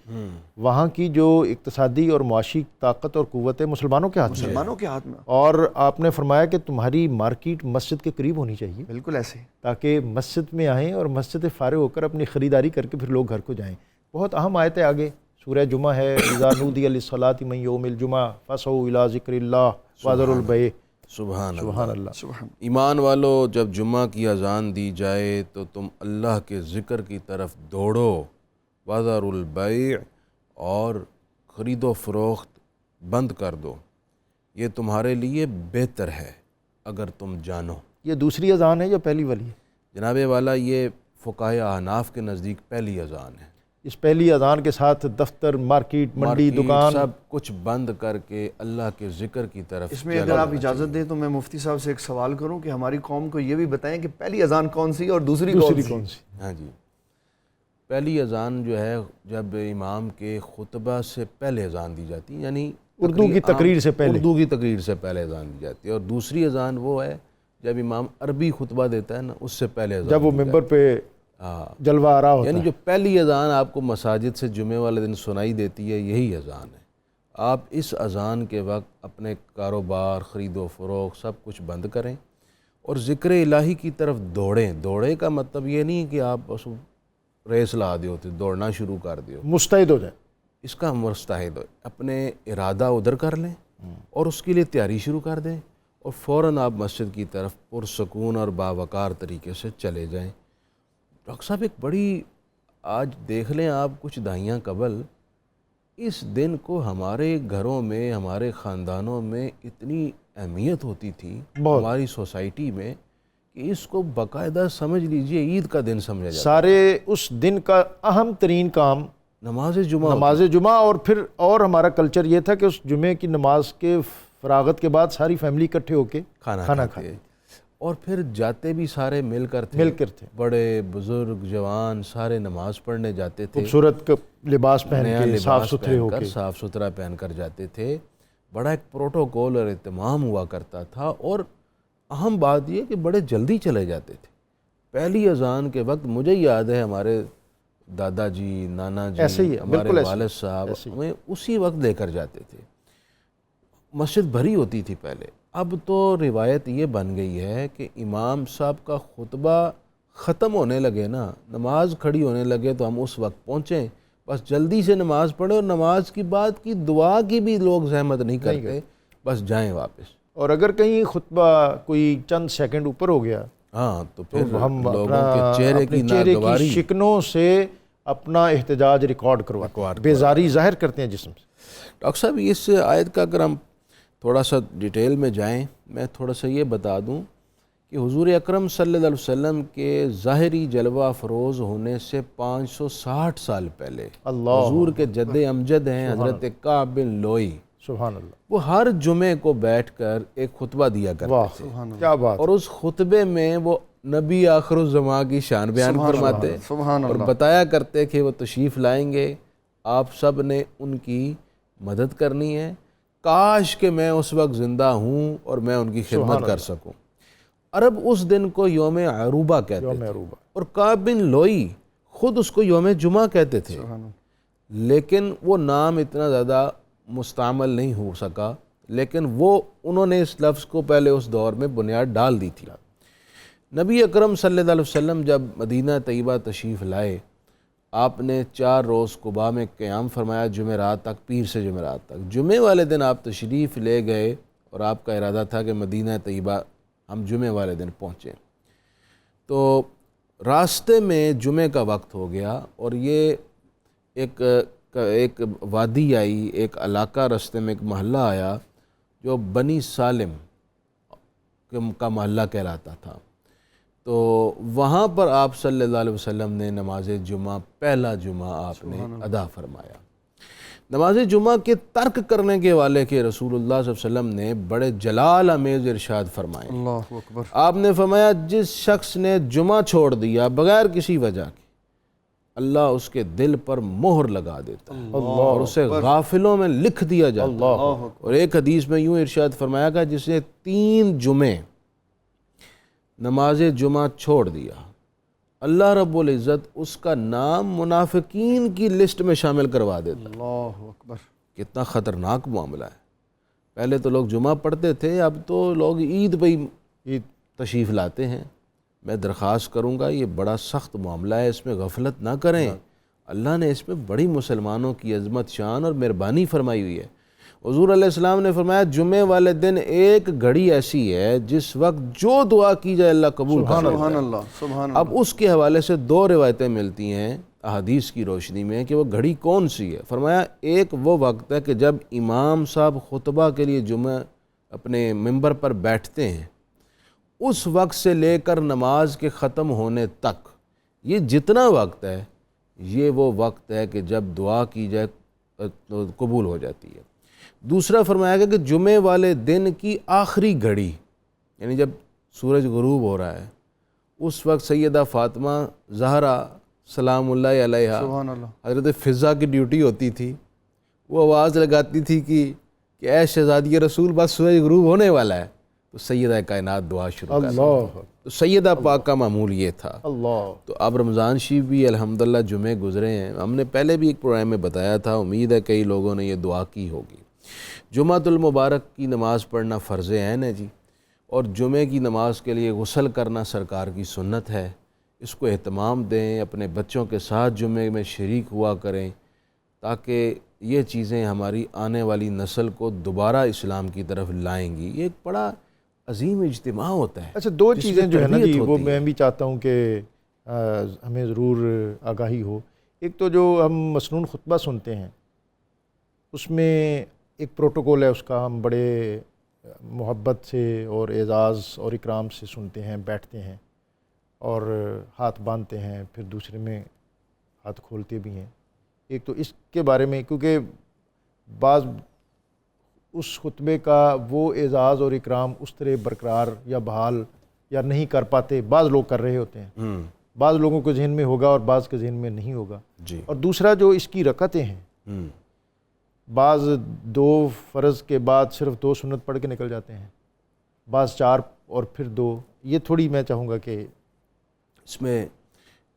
وہاں کی جو اقتصادی اور معاشی طاقت اور قوت ہے مسلمانوں کے ہاتھ میں ہے، مسلمانوں کے ہاتھ میں۔ اور آپ نے فرمایا کہ تمہاری مارکیٹ مسجد کے قریب ہونی چاہیے، بالکل ایسے تاکہ مسجد میں آئیں اور مسجد سے فارغ ہو کر اپنی خریداری کر کے پھر لوگ گھر کو جائیں۔ بہت اہم آیت ہے آگے، سورہ جمعہ ہے، اذا نودی للصلاۃ من یوم الجمعہ فاسعوا الی ذکر اللہ وذروا البیع۔ سبحان سبحان اللہ۔ سبحان ایمان والو، جب جمعہ کی اذان دی جائے تو تم اللہ کے ذکر کی طرف دوڑو، وذروا البیع، اور خرید و فروخت بند کر دو، یہ تمہارے لیے بہتر ہے اگر تم جانو۔ یہ دوسری اذان ہے یا پہلی والی ہے؟ جناب والا یہ فقہائے احناف کے نزدیک پہلی اذان ہے۔ اس پہلی اذان کے ساتھ دفتر، مارکیٹ، منڈی، دکان سب کچھ بند کر کے اللہ کے ذکر کی طرف اس میں اگر آپ اجازت دیں تو میں مفتی صاحب سے ایک سوال کروں کہ ہماری قوم کو یہ بھی بتائیں کہ پہلی اذان کون سی اور دوسری کون سی؟ ہاں جی، پہلی اذان جو ہے جب امام کے خطبہ سے پہلے اذان دی جاتی ہے، یعنی اردو کی تقریر سے پہلے، اردو کی تقریر سے پہلے اذان دی جاتی ہے، اور دوسری اذان وہ ہے جب امام عربی خطبہ دیتا ہے نا، اس سے پہلے اذان جب وہ ممبر پہ جلوہ آ رہا ہوتا ہے۔ یعنی جو پہلی اذان آپ کو مساجد سے جمعے والے دن سنائی دیتی ہے یہی اذان ہے۔ آپ اس اذان کے وقت اپنے کاروبار، خرید و فروخت سب کچھ بند کریں اور ذکر الہی کی طرف دوڑیں۔ دوڑے کا مطلب یہ نہیں کہ آپ بس ریس لا دیو تو دوڑنا شروع کر دیو، مستعد ہو جائیں، اس کا مستعد ہو، اپنے ارادہ ادھر کر لیں اور اس کے لیے تیاری شروع کر دیں، اور فوراً آپ مسجد کی طرف پرسکون اور باوقار طریقے سے چلے جائیں۔ ڈاکٹر صاحب ایک بڑی، آج دیکھ لیں آپ کچھ دہائیاں قبل اس دن کو ہمارے گھروں میں، ہمارے خاندانوں میں اتنی اہمیت ہوتی تھی ہماری سوسائٹی میں کہ اس کو باقاعدہ سمجھ لیجئے عید کا دن سمجھا جاتا ہے۔ سارے اس دن کا اہم ترین کام نماز جمعہ، نماز جمعہ، اور پھر اور ہمارا کلچر یہ تھا کہ اس جمعے کی نماز کے فراغت کے بعد ساری فیملی اکٹھے ہو کے کھانا کھاتے، اور پھر جاتے بھی سارے مل کر تھے، بڑے بزرگ جوان سارے نماز پڑھنے جاتے تھے، خوبصورت لباس پہن کے، صاف ستھرے ہو کے، صاف ستھرا پہن کر جاتے تھے۔ بڑا ایک پروٹوکول اور اہتمام ہوا کرتا تھا، اور اہم بات یہ کہ بڑے جلدی چلے جاتے تھے۔ پہلی اذان کے وقت مجھے یاد ہے ہمارے دادا جی، نانا جی، ہمارے والد صاحب ہمیں اسی وقت لے کر جاتے تھے، مسجد بھری ہوتی تھی پہلے، اب تو روایت یہ بن گئی ہے کہ امام صاحب کا خطبہ ختم ہونے لگے نا، نماز کھڑی ہونے لگے تو ہم اس وقت پہنچیں، بس جلدی سے نماز پڑھیں، اور نماز کی بعد کی دعا کی بھی لوگ زحمت نہیں کرتے، بس جائیں واپس۔ اور اگر کہیں خطبہ کوئی چند سیکنڈ اوپر ہو گیا ہاں تو پھر ہم لوگوں کے چہرے کی چہرے کی ناگواری، شکنوں سے اپنا احتجاج ریکارڈ کرواتے ہیں، بیزاری ظاہر کرتے ہیں جسم سے۔ ڈاکٹر صاحب اس آیت کا اگر ہم تھوڑا سا ڈیٹیل میں جائیں، میں تھوڑا سا یہ بتا دوں کہ حضور اکرم صلی اللہ علیہ وسلم کے ظاہری جلوہ افروز ہونے سے 560 سال پہلے حضور کے جد امجد ہیں حضرت کعب بن لوئی، سبحان اللہ، وہ ہر جمعے کو بیٹھ کر ایک خطبہ دیا کرتے تھے، کیا بات، اور اس خطبے میں وہ نبی آخر الزمان کی شان بیان فرماتے اور بتایا کرتے کہ وہ تشریف لائیں گے، آپ سب نے ان کی مدد کرنی ہے، کاش کہ میں اس وقت زندہ ہوں اور میں ان کی خدمت کر سکوں۔ عرب اس دن کو یوم عروبہ کہتے تھے، اور کعب بن لوئی خود اس کو یوم جمعہ کہتے تھے، لیکن وہ نام اتنا زیادہ مستعمل نہیں ہو سکا، لیکن انہوں نے اس لفظ کو پہلے اس دور میں بنیاد ڈال دی تھی۔ نبی اکرم صلی اللہ علیہ وسلم جب مدینہ طیبہ تشریف لائے، آپ نے 4 روز قباء میں قیام فرمایا، جمعرات تک، پیر سے جمعرات تک۔ جمعے والے دن آپ تشریف لے گئے اور آپ کا ارادہ تھا کہ مدینہ طیبہ ہم جمعے والے دن پہنچیں، تو راستے میں جمعے کا وقت ہو گیا، اور یہ ایک وادی آئی، ایک علاقہ راستے میں، ایک محلہ آیا جو بنی سالم کا محلہ کہلاتا تھا، تو وہاں پر آپ صلی اللہ علیہ وسلم نے نماز جمعہ، پہلا جمعہ آپ نے ادا فرمایا۔ نماز جمعہ کے ترک کرنے کے والے کے رسول اللہ صلی اللہ علیہ وسلم نے بڑے جلال آمیز ارشاد فرمائے، اللہ اکبر، آپ نے فرمایا جس شخص نے جمعہ چھوڑ دیا بغیر کسی وجہ کے، اللہ اس کے دل پر مہر لگا دیتا ہے اور اسے غافلوں میں لکھ دیا جاتا ہے۔ اور ایک حدیث میں یوں ارشاد فرمایا گا، جس نے 3 جمعے نماز جمعہ چھوڑ دیا، اللہ رب العزت اس کا نام منافقین کی لسٹ میں شامل کروا دیتا ہے۔ اللہ اکبر، کتنا خطرناک معاملہ ہے۔ پہلے تو لوگ جمعہ پڑھتے تھے، اب تو لوگ عید پہ عید تشریف لاتے ہیں۔ میں درخواست کروں گا، یہ بڑا سخت معاملہ ہے، اس میں غفلت نہ کریں۔ اللہ نے اس میں بڑی مسلمانوں کی عظمت، شان اور مہربانی فرمائی ہوئی ہے۔ حضور علیہ السلام نے فرمایا جمعے والے دن ایک گھڑی ایسی ہے جس وقت جو دعا کی جائے اللہ قبول کر لیتا ہے۔ سبحان اللہ، سبحان اللہ۔ اب اس کے حوالے سے 2 روایتیں ملتی ہیں احادیث کی روشنی میں کہ وہ گھڑی کون سی ہے۔ فرمایا ایک وہ وقت ہے کہ جب امام صاحب خطبہ کے لیے جمعہ اپنے ممبر پر بیٹھتے ہیں، اس وقت سے لے کر نماز کے ختم ہونے تک، یہ جتنا وقت ہے، یہ وہ وقت ہے کہ جب دعا کی جائے تو قبول ہو جاتی ہے۔ دوسرا فرمایا گیا کہ جمعے والے دن کی آخری گھڑی، یعنی جب سورج غروب ہو رہا ہے، اس وقت سیدہ فاطمہ زہرا سلام اللہ علیہا، سبحان اللہ، حضرت فضا کی ڈیوٹی ہوتی تھی، وہ آواز لگاتی تھی کہ اے شہزادی رسول، بس سورج غروب ہونے والا ہے، تو سیدہ کائنات دعا شروع کر دی۔ تو سیدہ پاک کا معمول یہ تھا۔ تو اب رمضان شریف بھی الحمدللہ جمعے گزرے ہیں، ہم نے پہلے بھی ایک پروگرام میں بتایا تھا، امید ہے کئی لوگوں نے یہ دعا کی ہوگی۔ جمعۃ المبارک کی نماز پڑھنا فرض عین ہے جی، اور جمعے کی نماز کے لیے غسل کرنا سرکار کی سنت ہے، اس کو اہتمام دیں، اپنے بچوں کے ساتھ جمعے میں شریک ہوا کریں، تاکہ یہ چیزیں ہماری آنے والی نسل کو دوبارہ اسلام کی طرف لائیں گی۔ یہ ایک بڑا عظیم اجتماع ہوتا ہے۔ اچھا، 2 چیزیں جو ہے نا جی، وہ میں بھی چاہتا ہوں کہ ہمیں ضرور آگاہی ہو۔ ایک تو جو ہم مسنون خطبہ سنتے ہیں، اس میں ایک پروٹوکول ہے، اس کا ہم بڑے محبت سے اور اعزاز اور اکرام سے سنتے ہیں، بیٹھتے ہیں اور ہاتھ باندھتے ہیں، پھر دوسرے میں ہاتھ کھولتے بھی ہیں۔ ایک تو اس کے بارے میں، کیونکہ بعض اس خطبے کا وہ اعزاز اور اکرام اس طرح برقرار یا بحال یا نہیں کر پاتے، بعض لوگ کر رہے ہوتے ہیں، بعض لوگوں کے ذہن میں ہوگا اور بعض کے ذہن میں نہیں ہوگا جی۔ اور دوسرا جو اس کی رکعتیں ہیں، بعض 2 فرض کے بعد صرف 2 سنت پڑھ کے نکل جاتے ہیں، بعض 4 اور پھر 2۔ یہ تھوڑی میں چاہوں گا کہ اس میں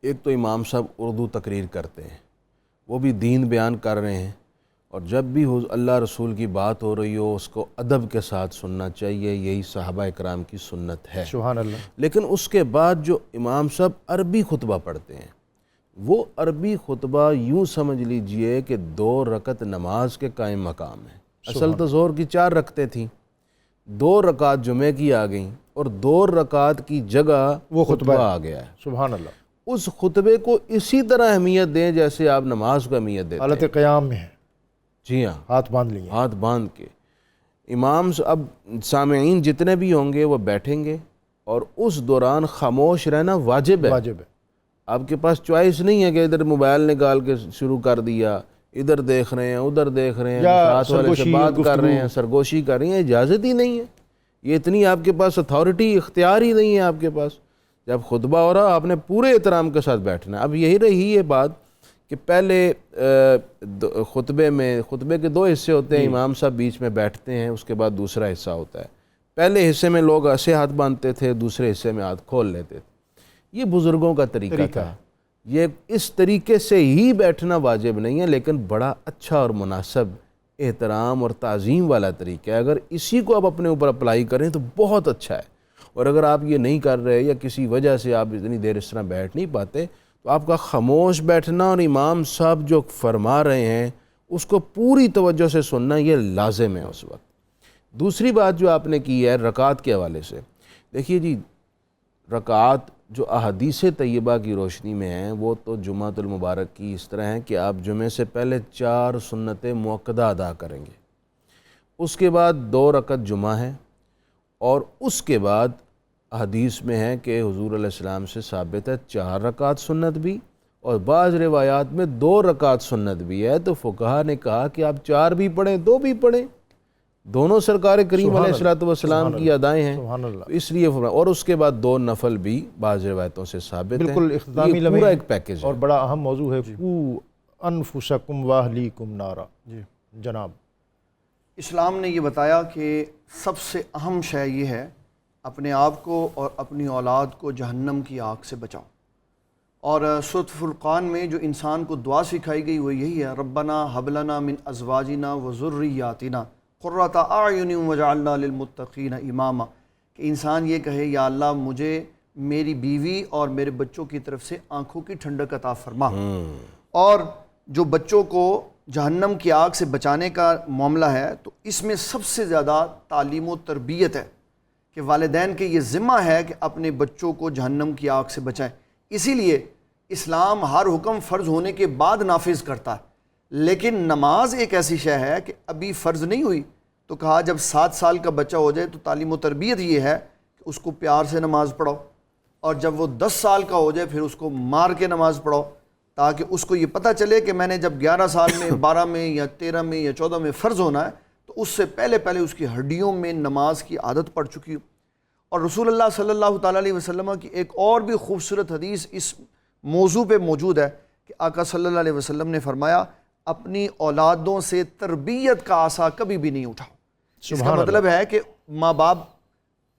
ایک تو امام صاحب اردو تقریر کرتے ہیں، وہ بھی دین بیان کر رہے ہیں، اور جب بھی اللہ رسول کی بات ہو رہی ہو اس کو ادب کے ساتھ سننا چاہیے، یہی صحابہ اکرام کی سنت ہے۔ سبحان اللہ۔ لیکن اس کے بعد جو امام صاحب عربی خطبہ پڑھتے ہیں، وہ عربی خطبہ یوں سمجھ لیجئے کہ 2 رکعت نماز کے قائم مقام ہے۔ اصل تو ظہر کی 4 رکعتیں تھیں، 2 رکعت جمعے کی آ گئیں اور 2 رکعت کی جگہ وہ خطبہ آ گیا ہے۔ سبحان اللہ۔ اس خطبے کو اسی طرح اہمیت دیں جیسے آپ نماز کو اہمیت دیتے ہیں۔ حالت قیام میں ہے، جی ہاں، ہاتھ باندھ لیے، ہاتھ باندھ کے امام اب سامعین جتنے بھی ہوں گے وہ بیٹھیں گے اور اس دوران خاموش رہنا واجب ہے۔ واجب ہے۔ آپ کے پاس چوائس نہیں ہے کہ ادھر موبائل نکال کے شروع کر دیا، ادھر دیکھ رہے ہیں ادھر دیکھ رہے ہیں، یا ساتھ والے سے سرگوشی، بات کر رہے ہیں، گفتگو۔ سرگوشی کر رہے ہیں، اجازت ہی نہیں ہے، یہ اتنی آپ کے پاس اتھارٹی اختیار ہی نہیں ہے آپ کے پاس۔ جب خطبہ ہو رہا آپ نے پورے احترام کے ساتھ بیٹھنا ہے۔ اب یہی رہی یہ بات کہ پہلے خطبے کے 2 حصے ہوتے ہیں، امام صاحب بیچ میں بیٹھتے ہیں، اس کے بعد دوسرا حصہ ہوتا ہے۔ پہلے حصے میں لوگ ایسے ہاتھ باندھتے تھے، دوسرے حصے میں ہاتھ کھول لیتے تھے۔ یہ بزرگوں کا طریقہ تھا، یہ اس طریقے سے ہی بیٹھنا واجب نہیں ہے، لیکن بڑا اچھا اور مناسب احترام اور تعظیم والا طریقہ ہے۔ اگر اسی کو آپ اپنے اوپر اپلائی کریں تو بہت اچھا ہے، اور اگر آپ یہ نہیں کر رہے یا کسی وجہ سے آپ اتنی دیر اس طرح بیٹھ نہیں پاتے تو آپ کا خاموش بیٹھنا اور امام صاحب جو فرما رہے ہیں اس کو پوری توجہ سے سننا یہ لازم ہے اس وقت۔ دوسری بات جو آپ نے کی ہے رکعت کے حوالے سے، دیکھیے جی، رکعت جو احادیث طیبہ کی روشنی میں ہیں وہ تو جمعۃ المبارک کی اس طرح ہیں کہ آپ جمعے سے پہلے 4 سنتیں مؤکدہ ادا کریں گے، اس کے بعد 2 رکعت جمعہ ہے، اور اس کے بعد حدیث میں ہے کہ حضور علیہ السلام سے ثابت ہے 4 رکعت سنت بھی، اور بعض روایات میں 2 رکعت سنت بھی ہے۔ تو فقہا نے کہا کہ آپ 4 بھی پڑھیں 2 بھی پڑھیں، دونوں سرکار کریم علیہ السلام کی ادائیں ہیں، سبحان اللہ۔ اس لیے اور اس کے بعد 2 نفل بھی بعض روایتوں سے ثابت ہیں۔ بالکل اختتامی یہ لمحے پورا ایک پیکیج ہے اور بڑا اہم موضوع ہے، قو انفسکم واہلیکم نارا۔ جی جناب، اسلام نے یہ بتایا کہ سب سے اہم شے یہ ہے اپنے آپ کو اور اپنی اولاد کو جہنم کی آگ سے بچاؤ۔ اور سورۃ فرقان میں جو انسان کو دعا سکھائی گئی وہ یہی ہے، ربنا حب لنا من ازواجنا وذریاتنا قرۃ اعین وجعلنا للمتقین اماما، کہ انسان یہ کہے یا اللہ مجھے میری بیوی اور میرے بچوں کی طرف سے آنکھوں کی ٹھنڈک عطا فرما۔ اور جو بچوں کو جہنم کی آگ سے بچانے کا معاملہ ہے تو اس میں سب سے زیادہ تعلیم و تربیت ہے کہ والدین کے یہ ذمہ ہے کہ اپنے بچوں کو جہنم کی آگ سے بچائیں۔ اسی لیے اسلام ہر حکم فرض ہونے کے بعد نافذ کرتا ہے، لیکن نماز ایک ایسی شے ہے کہ ابھی فرض نہیں ہوئی، تو کہا جب 7 سال کا بچہ ہو جائے تو تعلیم و تربیت یہ ہے کہ اس کو پیار سے نماز پڑھاؤ، اور جب وہ 10 سال کا ہو جائے پھر اس کو مار کے نماز پڑھاؤ، تاکہ اس کو یہ پتہ چلے کہ میں نے جب 11 سال میں 12 میں یا 13 میں یا 14 میں فرض ہونا ہے تو اس سے پہلے اس کی ہڈیوں میں نماز کی عادت پڑ چکی ہو۔ اور رسول اللہ صلی اللہ تعالیٰ علیہ وسلم کی ایک اور بھی خوبصورت حدیث اس موضوع پہ موجود ہے کہ آقا صلی اللہ علیہ وسلم نے فرمایا اپنی اولادوں سے تربیت کا عصا کبھی بھی نہیں اٹھاؤ۔ اس کا مطلب ہے کہ ماں باپ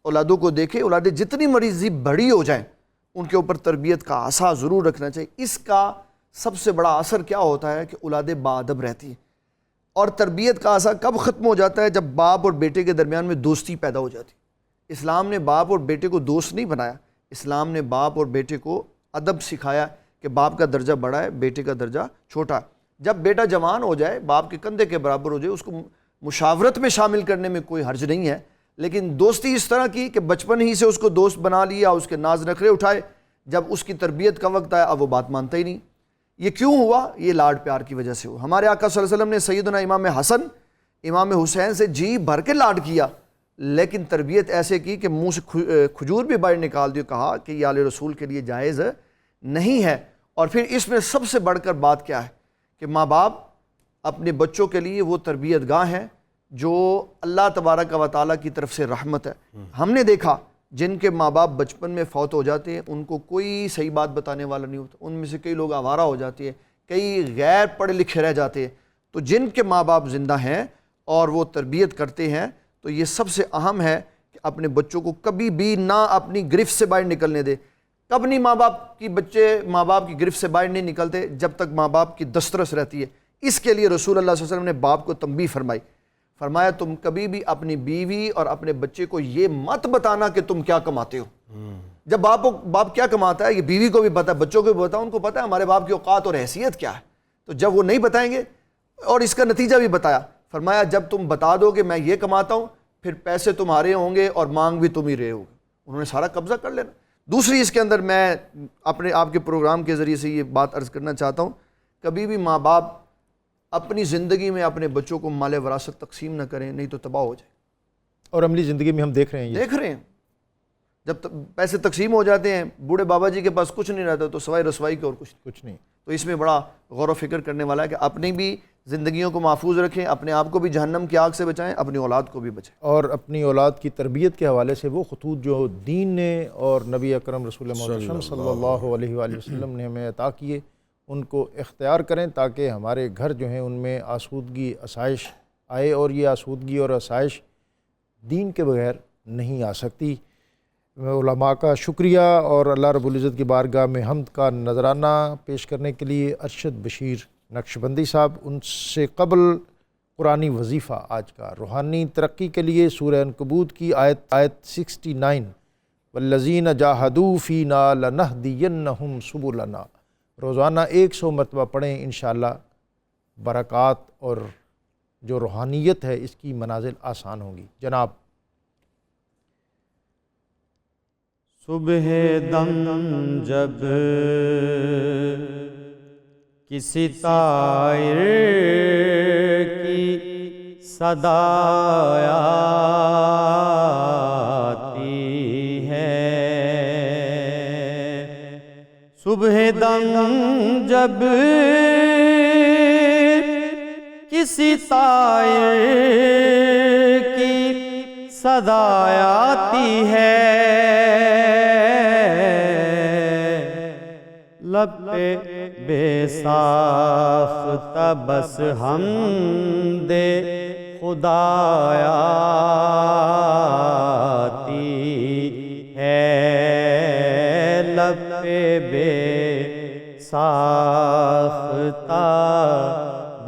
اولادوں کو دیکھے، اولادیں جتنی مرضی بڑی ہو جائیں ان کے اوپر تربیت کا عصا ضرور رکھنا چاہیے۔ اس کا سب سے بڑا اثر کیا ہوتا ہے کہ اولادیں باادب رہتی ہیں، اور تربیت کا عصا کب ختم ہو جاتا ہے؟ جب باپ اور بیٹے کے درمیان میں دوستی پیدا ہو جاتی ہے۔ اسلام نے باپ اور بیٹے کو دوست نہیں بنایا، اسلام نے باپ اور بیٹے کو ادب سکھایا کہ باپ کا درجہ بڑا ہے، بیٹے کا درجہ چھوٹا ہے۔ جب بیٹا جوان ہو جائے، باپ کے کندھے کے برابر ہو جائے، اس کو مشاورت میں شامل کرنے میں کوئی حرج نہیں ہے، لیکن دوستی اس طرح کی کہ بچپن ہی سے اس کو دوست بنا لیا، اس کے ناز نخرے اٹھائے، جب اس کی تربیت کا وقت آیا اب وہ بات مانتا ہی نہیں۔ یہ کیوں ہوا؟ یہ لاڈ پیار کی وجہ سے ہوا۔ ہمارے آقا صلی اللہ علیہ وسلم نے سیدنا امام حسن امام حسین سے جی بھر کے لاڈ کیا، لیکن تربیت ایسے کی کہ منہ سے کھجور بھی باہر نکال دی، کہا کہ یہ آل رسول کے لیے جائز نہیں ہے۔ اور پھر اس میں سب سے بڑھ کر بات کیا ہے کہ ماں باپ اپنے بچوں کے لیے وہ تربیت گاہ ہیں جو اللہ تبارک و تعالیٰ کی طرف سے رحمت ہے۔ ہم نے دیکھا جن کے ماں باپ بچپن میں فوت ہو جاتے ہیں ان کو کوئی صحیح بات بتانے والا نہیں ہوتا، ان میں سے کئی لوگ آوارہ ہو جاتے ہیں، کئی غیر پڑھے لکھے رہ جاتے ہیں۔ تو جن کے ماں باپ زندہ ہیں اور وہ تربیت کرتے ہیں تو یہ سب سے اہم ہے کہ اپنے بچوں کو کبھی بھی نہ اپنی گرفت سے باہر نکلنے دے۔ کب نہیں ماں باپ کی گرفت سے باہر نہیں نکلتے؟ جب تک ماں باپ کی دسترس رہتی ہے۔ اس کے لیے رسول اللہ صلی اللہ علیہ وسلم نے باپ کو تنبیہ فرمائی، فرمایا تم کبھی بھی اپنی بیوی اور اپنے بچے کو یہ مت بتانا کہ تم کیا کماتے ہو۔ جب باپ کیا کماتا ہے یہ بیوی کو بھی پتا ہے، بچوں کو بھی پتا ہے، ان کو پتا ہے ہمارے باپ کی اوقات اور حیثیت کیا ہے، تو جب وہ نہیں بتائیں گے، اور اس کا نتیجہ بھی بتایا، فرمایا جب تم بتا دو کہ میں یہ کماتا ہوں، پھر پیسے تمہارے ہوں گے اور مانگ بھی تم ہی رہے ہوگے، انہوں نے سارا قبضہ کر لینا۔ دوسری اس کے اندر میں اپنے آپ کے پروگرام کے ذریعے سے یہ بات عرض کرنا چاہتا ہوں، کبھی بھی ماں باپ اپنی زندگی میں اپنے بچوں کو مال وراثت تقسیم نہ کریں، نہیں تو تباہ ہو جائے۔ اور عملی زندگی میں ہم دیکھ رہے ہیں دیکھ رہے ہیں جب پیسے تقسیم ہو جاتے ہیں، بوڑھے بابا جی کے پاس کچھ نہیں رہتا تو سوائے رسوائی کے اور کچھ نہیں۔ تو اس میں بڑا غور و فکر کرنے والا ہے کہ اپنی بھی زندگیوں کو محفوظ رکھیں، اپنے آپ کو بھی جہنم کی آگ سے بچائیں، اپنی اولاد کو بھی بچائیں، اور اپنی اولاد کی تربیت کے حوالے سے وہ خطوط جو دین نے اور نبی اکرم رسول محمد صلی اللہ علیہ وآلہ وسلم نے ہمیں عطا کیے ان کو اختیار کریں، تاکہ ہمارے گھر جو ہیں ان میں آسودگی آسائش آئے، اور یہ آسودگی اور آسائش دین کے بغیر نہیں آ سکتی۔ علماء کا شکریہ اور اللہ رب العزت کی بارگاہ میں حمد کا نذرانہ پیش کرنے کے لیے ارشد بشیر نقشبندی صاحب، ان سے قبل قرآنی وظیفہ آج کا روحانی ترقی کے لیے سورہ عنکبوت کی آیت 69 والذین جاہدوا فینا لنہدینہم سبلنا، روزانہ 100 مرتبہ پڑھیں، انشاءاللہ برکات اور جو روحانیت ہے اس کی منازل آسان ہوں گی۔ جناب صبح دم جب کسی طائر کی صدا آتی ہے، صبح دم جب کسی طائر کی صدا آتی ہے، لب پہ بے ساختہ بس حمد خدا آتی ہے، لب پہ بے ساختہ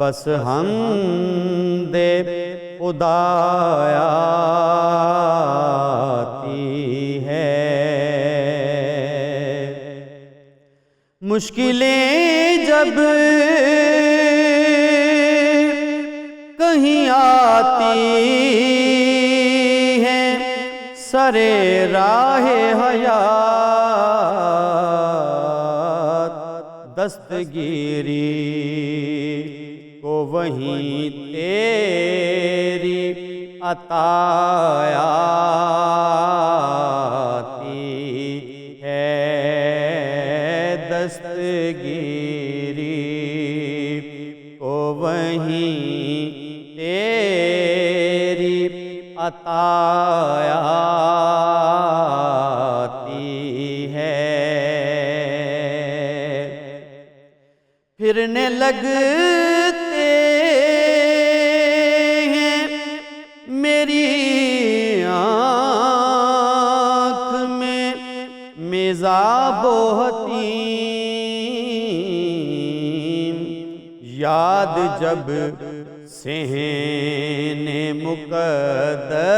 بس حمد خدا آتی ہے۔ مشکلیں جب کہیں آتی ہیں سرے راہ حیات، دستگیری کو وہیں تیری عطا آتی ہے، دستگیری کو وہیں تیری عطا آتی ہے۔ پھرنے لگتے ہیں میری آنکھ میں میزاب و حتیم، یاد جب صحن مقدس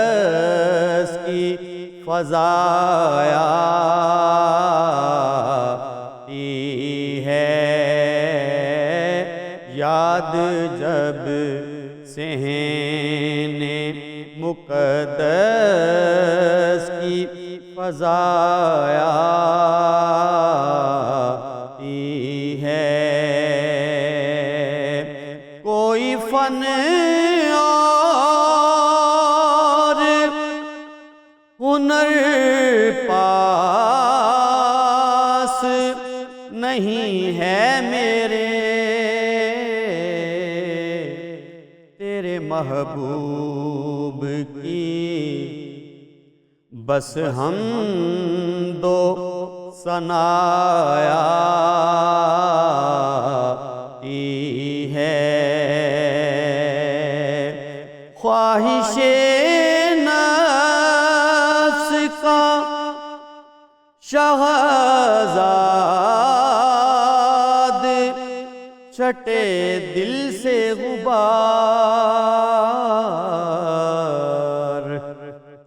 کی فضا آتی ہے، یاد جب صحن مقدس کی فضا آتی ہے۔ کوئی فن اور ہنر پاس نہیں ہے میرے، تیرے محبوب کی بس حمد و ثنا آتی ہے۔ خواہش نفس کا شہزاد چھٹے دل سے غبار،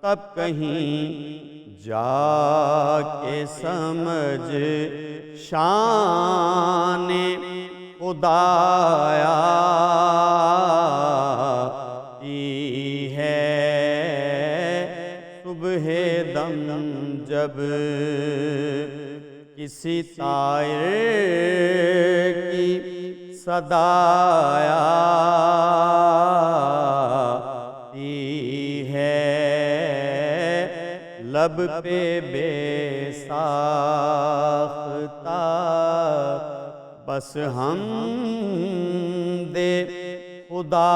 تب کہیں جا کے سمجھ شان خدایا کی ہے صبح دم جب کسی طائر کی صدایا لب پہ بے ساختہ بس ہم دے خدا